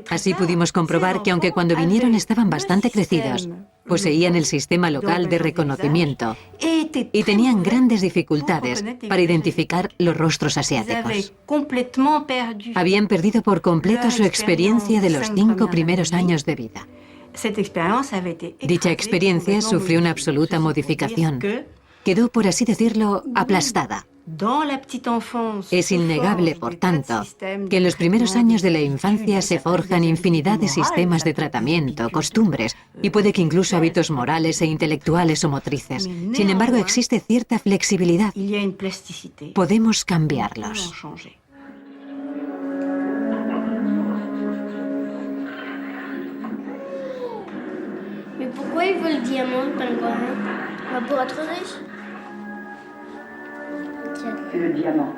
Así pudimos comprobar que aunque cuando vinieron estaban bastante crecidos, poseían el sistema local de reconocimiento y tenían grandes dificultades para identificar los rostros asiáticos. Habían perdido por completo su experiencia de los 5 primeros años de vida. Dicha experiencia sufrió una absoluta modificación. Quedó, por así decirlo, aplastada. Es innegable, por tanto, que en los primeros años de la infancia se forjan infinidad de sistemas de tratamiento, costumbres y puede que incluso hábitos morales e intelectuales o motrices. Sin embargo, existe cierta flexibilidad. Podemos cambiarlos. Mais pourquoi il veut le diamant, le pingouin? Pour être riche? C'est le diamant.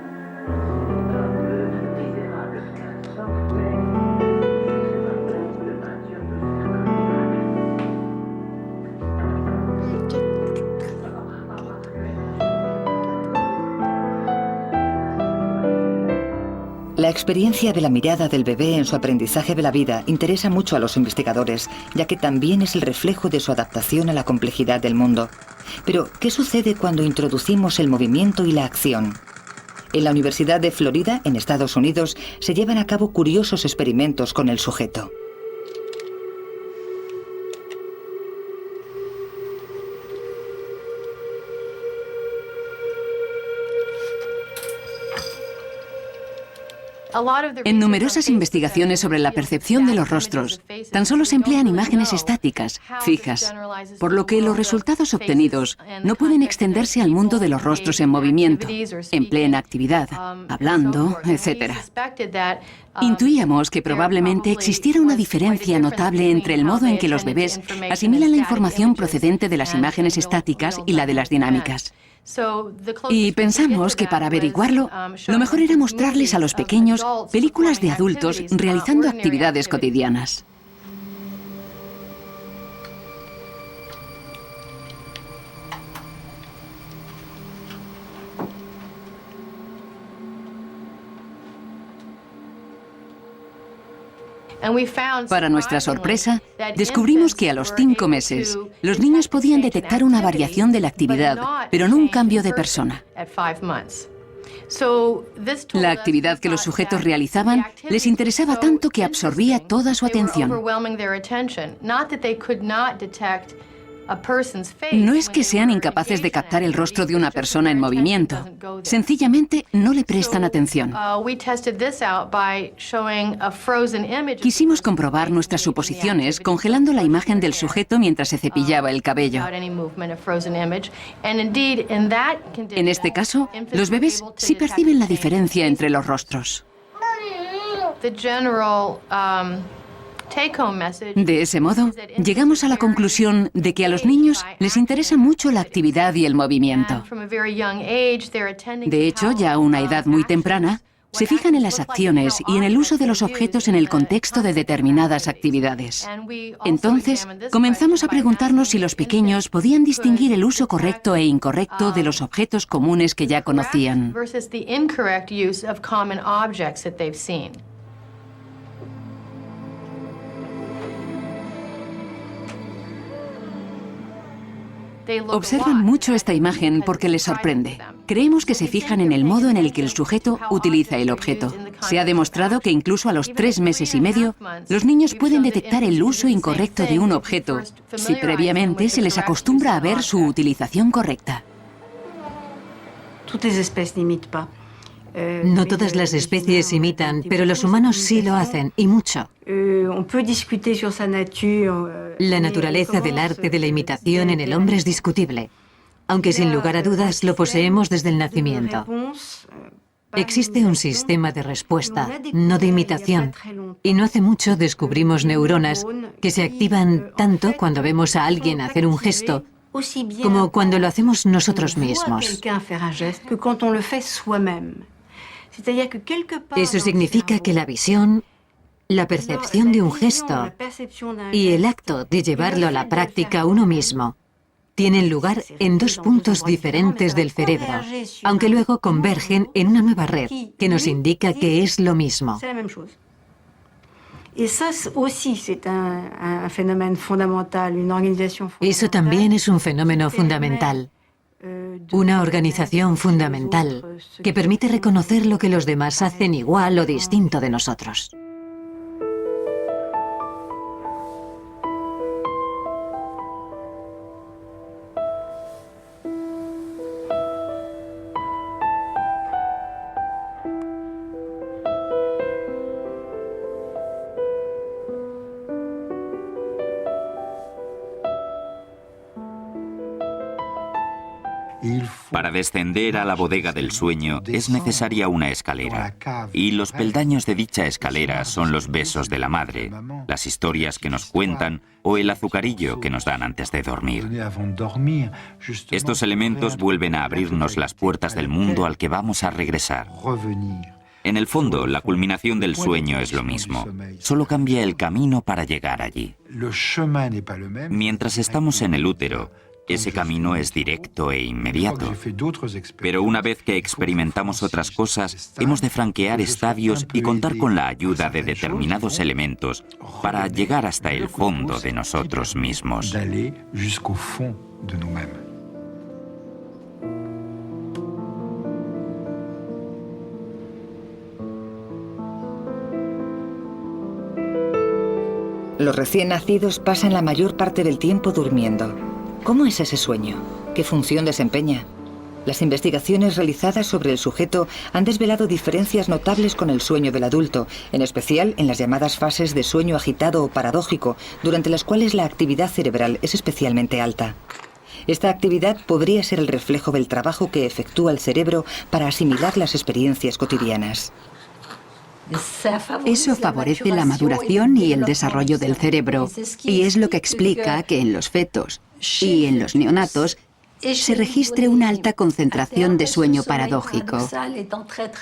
La experiencia de la mirada del bebé en su aprendizaje de la vida interesa mucho a los investigadores, ya que también es el reflejo de su adaptación a la complejidad del mundo. Pero, ¿qué sucede cuando introducimos el movimiento y la acción? En la Universidad de Florida, en Estados Unidos, se llevan a cabo curiosos experimentos con el sujeto. En numerosas investigaciones sobre la percepción de los rostros, tan solo se emplean imágenes estáticas, fijas, por lo que los resultados obtenidos no pueden extenderse al mundo de los rostros en movimiento, en plena actividad, hablando, etc. Intuíamos que probablemente existiera una diferencia notable entre el modo en que los bebés asimilan la información procedente de las imágenes estáticas y la de las dinámicas. Y pensamos que para averiguarlo, lo mejor era mostrarles a los pequeños películas de adultos realizando actividades cotidianas. Para nuestra sorpresa, descubrimos que a los 5 meses, los niños podían detectar una variación de la actividad, pero no un cambio de persona. La actividad que los sujetos realizaban les interesaba tanto que absorbía toda su atención. No es que sean incapaces de captar el rostro de una persona en movimiento, sencillamente no le prestan atención. Quisimos comprobar nuestras suposiciones congelando la imagen del sujeto mientras se cepillaba el cabello. En este caso, los bebés sí perciben la diferencia entre los rostros. De ese modo, llegamos a la conclusión de que a los niños les interesa mucho la actividad y el movimiento. De hecho, ya a una edad muy temprana, se fijan en las acciones y en el uso de los objetos en el contexto de determinadas actividades. Entonces, comenzamos a preguntarnos si los pequeños podían distinguir el uso correcto e incorrecto de los objetos comunes que ya conocían. Observan mucho esta imagen porque les sorprende. Creemos que se fijan en el modo en el que el sujeto utiliza el objeto. Se ha demostrado que incluso a los 3 meses y medio, los niños pueden detectar el uso incorrecto de un objeto si previamente se les acostumbra a ver su utilización correcta. No todas las especies imitan, pero los humanos sí lo hacen, y mucho. La naturaleza del arte de la imitación en el hombre es discutible, aunque sin lugar a dudas lo poseemos desde el nacimiento. Existe un sistema de respuesta, no de imitación, y no hace mucho descubrimos neuronas que se activan tanto cuando vemos a alguien hacer un gesto como cuando lo hacemos nosotros mismos. Eso significa que la visión, la percepción de un gesto y el acto de llevarlo a la práctica uno mismo tienen lugar en 2 puntos diferentes del cerebro, aunque luego convergen en una nueva red que nos indica que es lo mismo. Eso también es un fenómeno fundamental. Una organización fundamental que permite reconocer lo que los demás hacen igual o distinto de nosotros. Para descender a la bodega del sueño es necesaria una escalera, y los peldaños de dicha escalera son los besos de la madre, las historias que nos cuentan o el azucarillo que nos dan antes de dormir. Estos elementos vuelven a abrirnos las puertas del mundo al que vamos a regresar. En el fondo, la culminación del sueño es lo mismo, solo cambia el camino para llegar allí. Mientras estamos en el útero, ese camino es directo e inmediato. Pero una vez que experimentamos otras cosas, hemos de franquear estadios y contar con la ayuda de determinados elementos para llegar hasta el fondo de nosotros mismos. Los recién nacidos pasan la mayor parte del tiempo durmiendo. ¿Cómo es ese sueño? ¿Qué función desempeña? Las investigaciones realizadas sobre el sujeto han desvelado diferencias notables con el sueño del adulto, en especial en las llamadas fases de sueño agitado o paradójico, durante las cuales la actividad cerebral es especialmente alta. Esta actividad podría ser el reflejo del trabajo que efectúa el cerebro para asimilar las experiencias cotidianas. Eso favorece la maduración y el desarrollo del cerebro, y es lo que explica que en los fetos y en los neonatos se registre una alta concentración de sueño paradójico.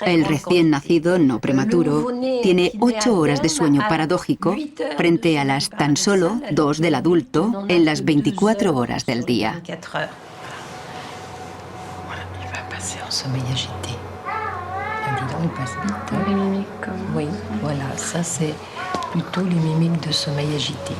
El recién nacido no prematuro tiene 8 horas de sueño paradójico frente a las tan solo 2 del adulto en las 24 horas del día. Il passe vite. Les mimiques comme... Oui, voilà, ça c'est plutôt les mimiques de sommeil agité.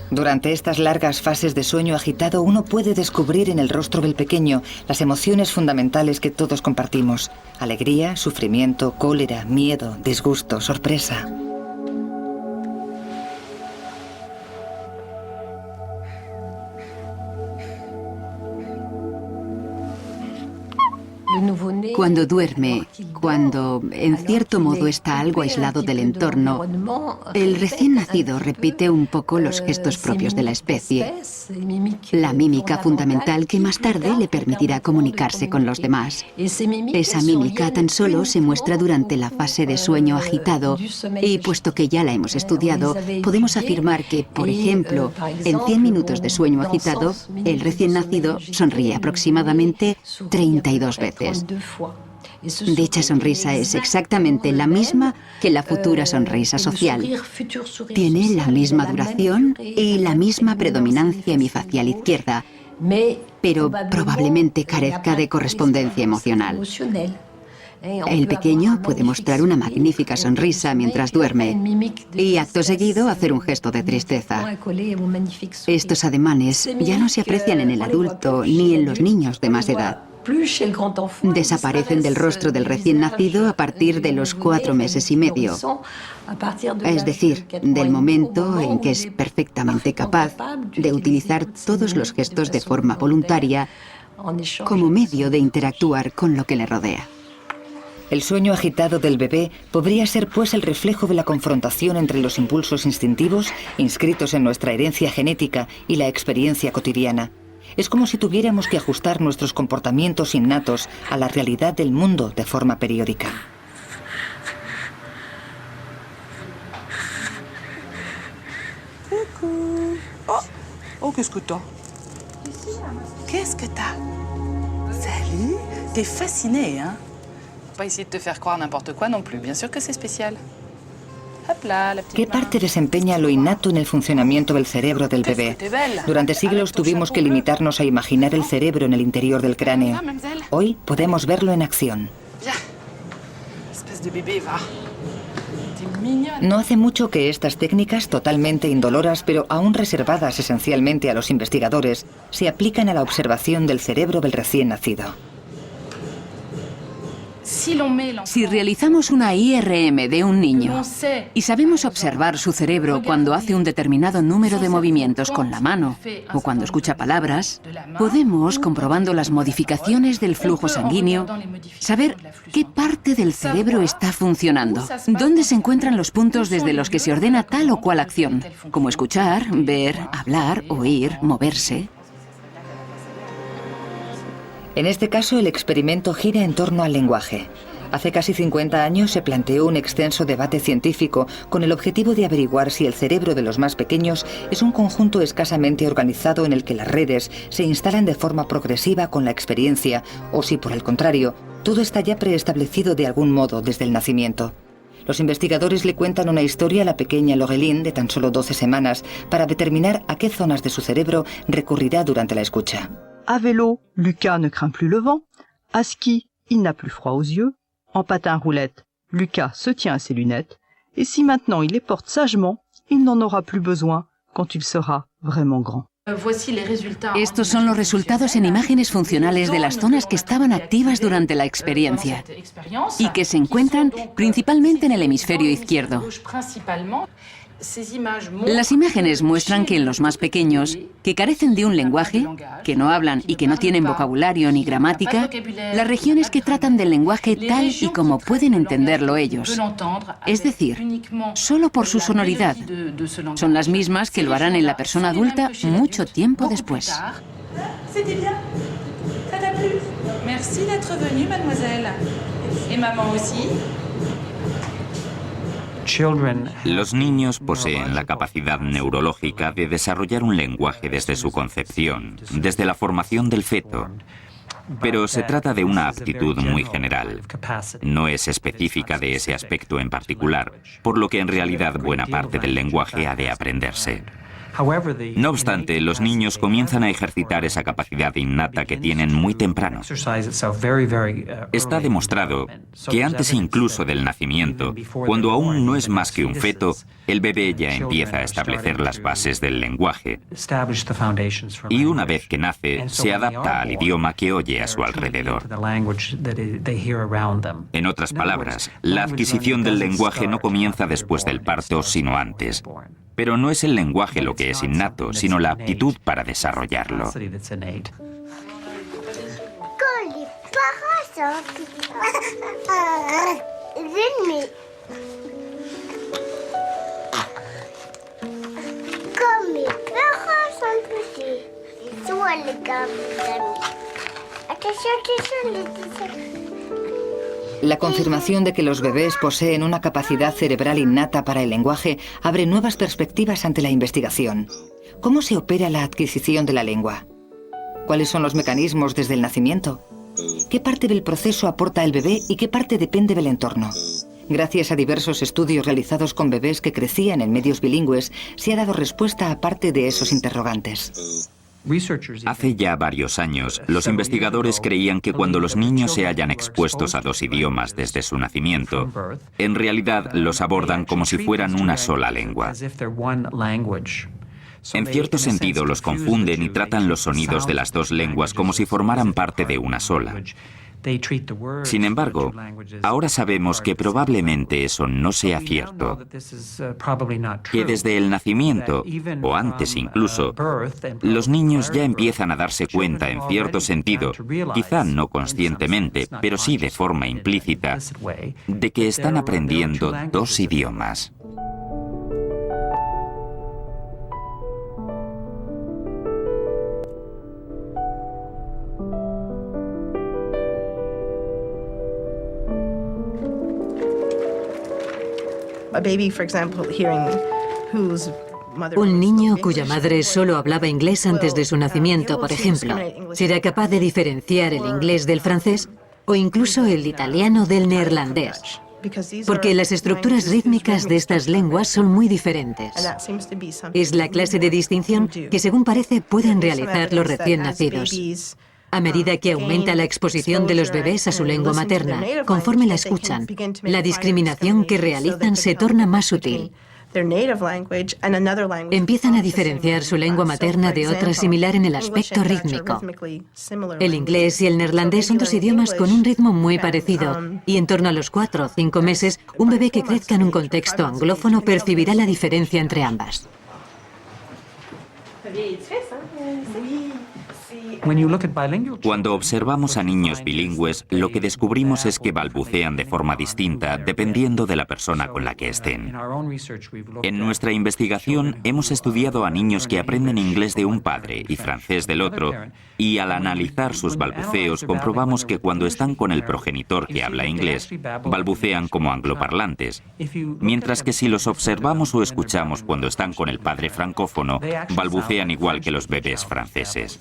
Durante estas largas fases de sueño agitado, uno puede descubrir en el rostro del pequeño las emociones fundamentales que todos compartimos: alegría, sufrimiento, cólera, miedo, disgusto, sorpresa. Cuando duerme, cuando en cierto modo está algo aislado del entorno, el recién nacido repite un poco los gestos propios de la especie, la mímica fundamental que más tarde le permitirá comunicarse con los demás. Esa mímica tan solo se muestra durante la fase de sueño agitado y, puesto que ya la hemos estudiado, podemos afirmar que, por ejemplo, en 100 minutos de sueño agitado, el recién nacido sonríe aproximadamente 32 veces. Dicha sonrisa es exactamente la misma que la futura sonrisa social. Tiene la misma duración y la misma predominancia hemifacial izquierda, pero probablemente carezca de correspondencia emocional. El pequeño puede mostrar una magnífica sonrisa mientras duerme y, acto seguido, hacer un gesto de tristeza. Estos ademanes ya no se aprecian en el adulto ni en los niños de más edad. Desaparecen del rostro del recién nacido a partir de los 4 meses y medio. Es decir, del momento en que es perfectamente capaz de utilizar todos los gestos de forma voluntaria como medio de interactuar con lo que le rodea. El sueño agitado del bebé podría ser, pues, el reflejo de la confrontación entre los impulsos instintivos inscritos en nuestra herencia genética y la experiencia cotidiana. Es como si tuviéramos que ajustar nuestros comportamientos innatos a la realidad del mundo de forma periódica. Oh, qu'est-ce que t'as? Qu'est-ce que t'as? Salut, t'es fascinée, hein? Pas essayer de te faire croire n'importe quoi non plus, bien sûr que c'est spécial. ¿Qué parte desempeña lo innato en el funcionamiento del cerebro del bebé? Durante siglos tuvimos que limitarnos a imaginar el cerebro en el interior del cráneo. Hoy podemos verlo en acción. No hace mucho que estas técnicas, totalmente indoloras, pero aún reservadas esencialmente a los investigadores, se aplican a la observación del cerebro del recién nacido. Si realizamos una IRM de un niño y sabemos observar su cerebro cuando hace un determinado número de movimientos con la mano o cuando escucha palabras, podemos, comprobando las modificaciones del flujo sanguíneo, saber qué parte del cerebro está funcionando, dónde se encuentran los puntos desde los que se ordena tal o cual acción, como escuchar, ver, hablar, oír, moverse. En este caso, el experimento gira en torno al lenguaje. Hace casi 50 años se planteó un extenso debate científico con el objetivo de averiguar si el cerebro de los más pequeños es un conjunto escasamente organizado en el que las redes se instalan de forma progresiva con la experiencia, o si, por el contrario, todo está ya preestablecido de algún modo desde el nacimiento. Los investigadores le cuentan una historia a la pequeña Laureline de tan solo 12 semanas para determinar a qué zonas de su cerebro recurrirá durante la escucha. À vélo, Lucas ne craint plus le vent. À ski, il n'a plus froid aux yeux. En patin roulette, Lucas se tient à ses lunettes. Et si maintenant il les porte sagement, il n'en aura plus besoin quand il sera vraiment grand. Estos son los resultados en imágenes funcionales de las zonas que estaban activas durante la experiencia y que se encuentran principalmente en el hemisferio izquierdo. Las imágenes muestran que en los más pequeños, que carecen de un lenguaje, que no hablan y que no tienen vocabulario ni gramática, las regiones que tratan del lenguaje tal y como pueden entenderlo ellos, es decir, solo por su sonoridad, son las mismas que lo harán en la persona adulta mucho tiempo después. Merci d'être venue, mademoiselle. Et maman aussi. Los niños poseen la capacidad neurológica de desarrollar un lenguaje desde su concepción, desde la formación del feto. Pero se trata de una aptitud muy general. No es específica de ese aspecto en particular, por lo que en realidad buena parte del lenguaje ha de aprenderse. No obstante, los niños comienzan a ejercitar esa capacidad innata que tienen muy temprano. Está demostrado que antes incluso del nacimiento, cuando aún no es más que un feto, el bebé ya empieza a establecer las bases del lenguaje. Y una vez que nace, se adapta al idioma que oye a su alrededor. En otras palabras, la adquisición del lenguaje no comienza después del parto, sino antes. Pero no es el lenguaje lo que es innato, sino la aptitud para desarrollarlo. Quand les parents Comme mes parents sont petits. Ils sont les gars, mes amis. La confirmación de que los bebés poseen una capacidad cerebral innata para el lenguaje abre nuevas perspectivas ante la investigación. ¿Cómo se opera la adquisición de la lengua? ¿Cuáles son los mecanismos desde el nacimiento? ¿Qué parte del proceso aporta el bebé y qué parte depende del entorno? Gracias a diversos estudios realizados con bebés que crecían en medios bilingües, se ha dado respuesta a parte de esos interrogantes. Hace ya varios años, los investigadores creían que cuando los niños se hallan expuestos a 2 idiomas desde su nacimiento, en realidad los abordan como si fueran una sola lengua. En cierto sentido, los confunden y tratan los sonidos de las 2 lenguas como si formaran parte de una sola. Sin embargo, ahora sabemos que probablemente eso no sea cierto, que desde el nacimiento, o antes incluso, los niños ya empiezan a darse cuenta en cierto sentido, quizá no conscientemente, pero sí de forma implícita, de que están aprendiendo 2 idiomas. Un niño cuya madre solo hablaba inglés antes de su nacimiento, por ejemplo, será capaz de diferenciar el inglés del francés o incluso el italiano del neerlandés, porque las estructuras rítmicas de estas lenguas son muy diferentes. Es la clase de distinción que, según parece, pueden realizar los recién nacidos. A medida que aumenta la exposición de los bebés a su lengua materna, conforme la escuchan, la discriminación que realizan se torna más sutil. Empiezan a diferenciar su lengua materna de otra similar en el aspecto rítmico. El inglés y el neerlandés son 2 idiomas con un ritmo muy parecido, y en torno a los 4 o 5 meses, un bebé que crezca en un contexto anglófono percibirá la diferencia entre ambas. Cuando observamos a niños bilingües, lo que descubrimos es que balbucean de forma distinta dependiendo de la persona con la que estén. En nuestra investigación hemos estudiado a niños que aprenden inglés de un padre y francés del otro, y al analizar sus balbuceos comprobamos que cuando están con el progenitor que habla inglés, balbucean como angloparlantes, mientras que si los observamos o escuchamos cuando están con el padre francófono, balbucean igual que los bebés franceses.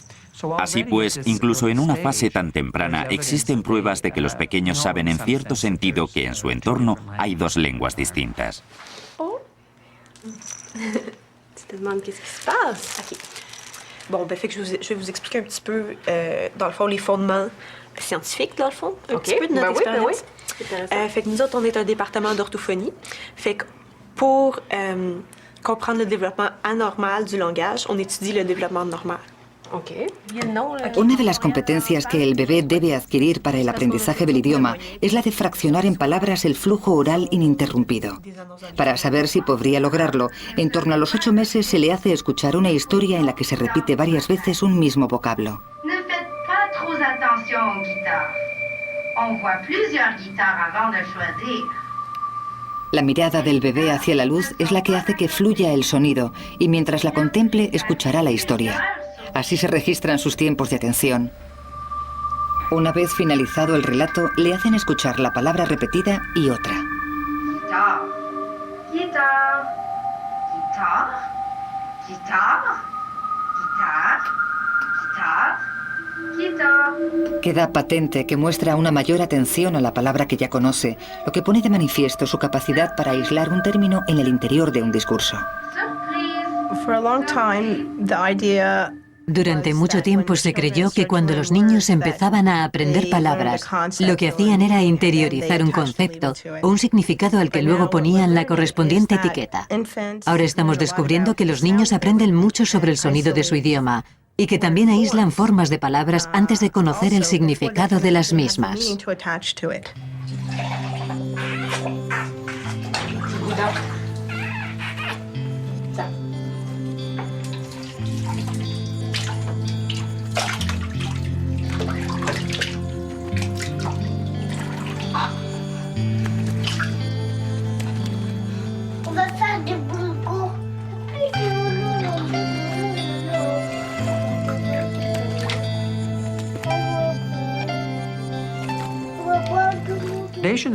Así pues, incluso en una fase tan temprana existen pruebas de que los pequeños saben en cierto sentido que en su entorno hay 2 lenguas distintas. Bon, ben, fait que je vais vous expliquer un petit peu, dans le fond, les fondements scientifiques, dans le fond, un petit peu de notre expérience. Fait que nous autres, on est un département d'orthophonie. Fait que pour comprendre le développement anormal du langage, on étudie le développement normal. Una de las competencias que el bebé debe adquirir para el aprendizaje del idioma es la de fraccionar en palabras el flujo oral ininterrumpido. Para saber si podría lograrlo, en torno a los 8 meses se le hace escuchar una historia en la que se repite varias veces un mismo vocablo. Ne faites pas trop attention aux guitares. On voit plusieurs guitares avant de choisir. La mirada del bebé hacia la luz es la que hace que fluya el sonido, y mientras la contemple escuchará la historia. Así se registran sus tiempos de atención. Una vez finalizado el relato, le hacen escuchar la palabra repetida y otra. Guitar, guitar, guitar, guitar, guitar, guitar, guitar. Queda patente que muestra una mayor atención a la palabra que ya conoce, lo que pone de manifiesto su capacidad para aislar un término en el interior de un discurso. Durante mucho tiempo se creyó que cuando los niños empezaban a aprender palabras, lo que hacían era interiorizar un concepto o un significado al que luego ponían la correspondiente etiqueta. Ahora estamos descubriendo que los niños aprenden mucho sobre el sonido de su idioma y que también aíslan formas de palabras antes de conocer el significado de las mismas.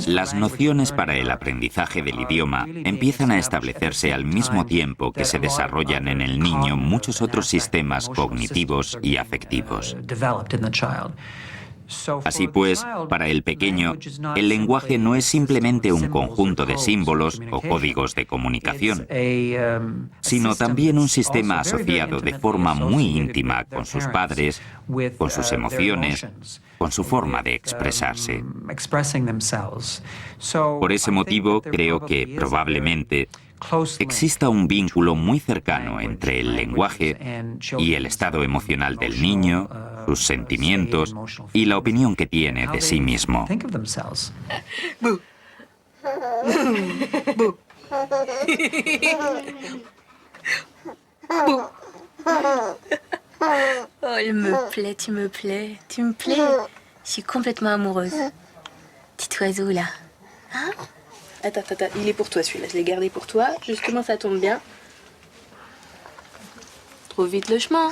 Las nociones para el aprendizaje del idioma empiezan a establecerse al mismo tiempo que se desarrollan en el niño muchos otros sistemas cognitivos y afectivos. Así pues, para el pequeño, el lenguaje no es simplemente un conjunto de símbolos o códigos de comunicación, sino también un sistema asociado de forma muy íntima con sus padres, con sus emociones, con su forma de expresarse. Por ese motivo, creo que probablemente exista un vínculo muy cercano entre el lenguaje y el estado emocional del niño, sus sentimientos y la opinión que tiene de sí mismo. Oh, il me plaît, tu me plais, tu me plais. Je suis complètement amoureuse. Petit oiseau là. Hein? Attends, il est pour toi celui-là, je l'ai gardé pour toi. Justement, ça tombe bien. Trouve vite le chemin.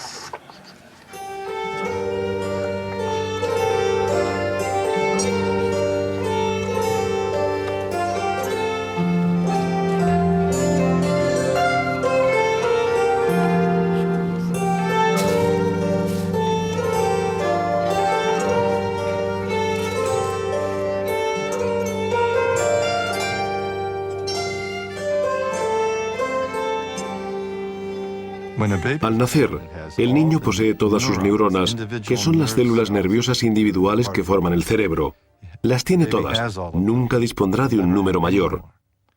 Al nacer, el niño posee todas sus neuronas, que son las células nerviosas individuales que forman el cerebro. Las tiene todas, nunca dispondrá de un número mayor.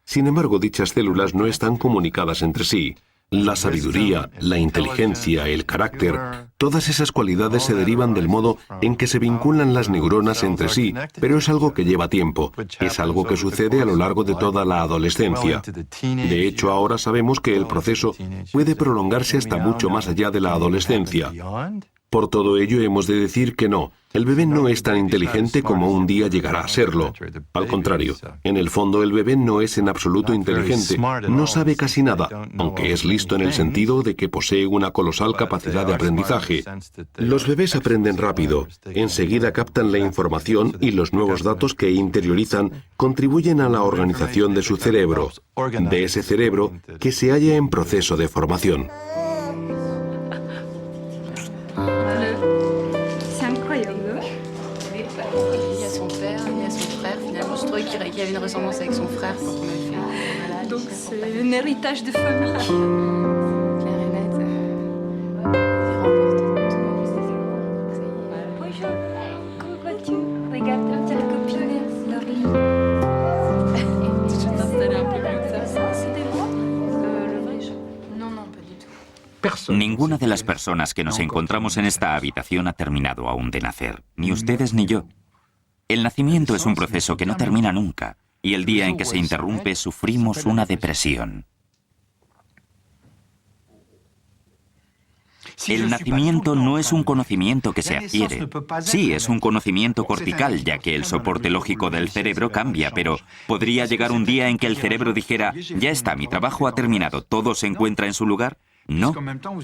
Sin embargo, dichas células no están comunicadas entre sí. La sabiduría, la inteligencia, el carácter, todas esas cualidades se derivan del modo en que se vinculan las neuronas entre sí, pero es algo que lleva tiempo, es algo que sucede a lo largo de toda la adolescencia. De hecho, ahora sabemos que el proceso puede prolongarse hasta mucho más allá de la adolescencia. Por todo ello, hemos de decir que no, el bebé no es tan inteligente como un día llegará a serlo. Al contrario, en el fondo el bebé no es en absoluto inteligente, no sabe casi nada, aunque es listo en el sentido de que posee una colosal capacidad de aprendizaje. Los bebés aprenden rápido, enseguida captan la información y los nuevos datos que interiorizan contribuyen a la organización de su cerebro, de ese cerebro que se halla en proceso de formación. Il y avait une ressemblance avec son frère quand on a fait. Donc c'est un héritage de famille. Claire et net. Bonjour, comment vas-tu? Regarde ta petite copine, Laurie. Tu te t'installer un peu mieux que ça. C'était moi? Le vrai jeu? Non, pas du tout. Ninguna de las personas que nos encontramos en esta habitación ha terminado aún de nacer, ni ustedes ni yo. El nacimiento es un proceso que no termina nunca, y el día en que se interrumpe sufrimos una depresión. El nacimiento no es un conocimiento que se adquiere. Sí, es un conocimiento cortical, ya que el soporte lógico del cerebro cambia, pero ¿podría llegar un día en que el cerebro dijera, ya está, mi trabajo ha terminado, todo se encuentra en su lugar? No,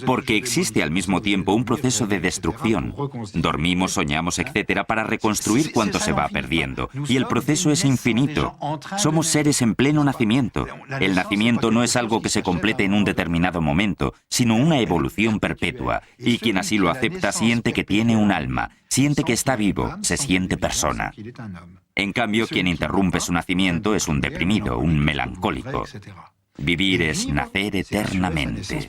porque existe al mismo tiempo un proceso de destrucción. Dormimos, soñamos, etc., para reconstruir cuanto se va perdiendo. Y el proceso es infinito. Somos seres en pleno nacimiento. El nacimiento no es algo que se complete en un determinado momento, sino una evolución perpetua. Y quien así lo acepta siente que tiene un alma, siente que está vivo, se siente persona. En cambio, quien interrumpe su nacimiento es un deprimido, un melancólico. Vivir es nacer eternamente.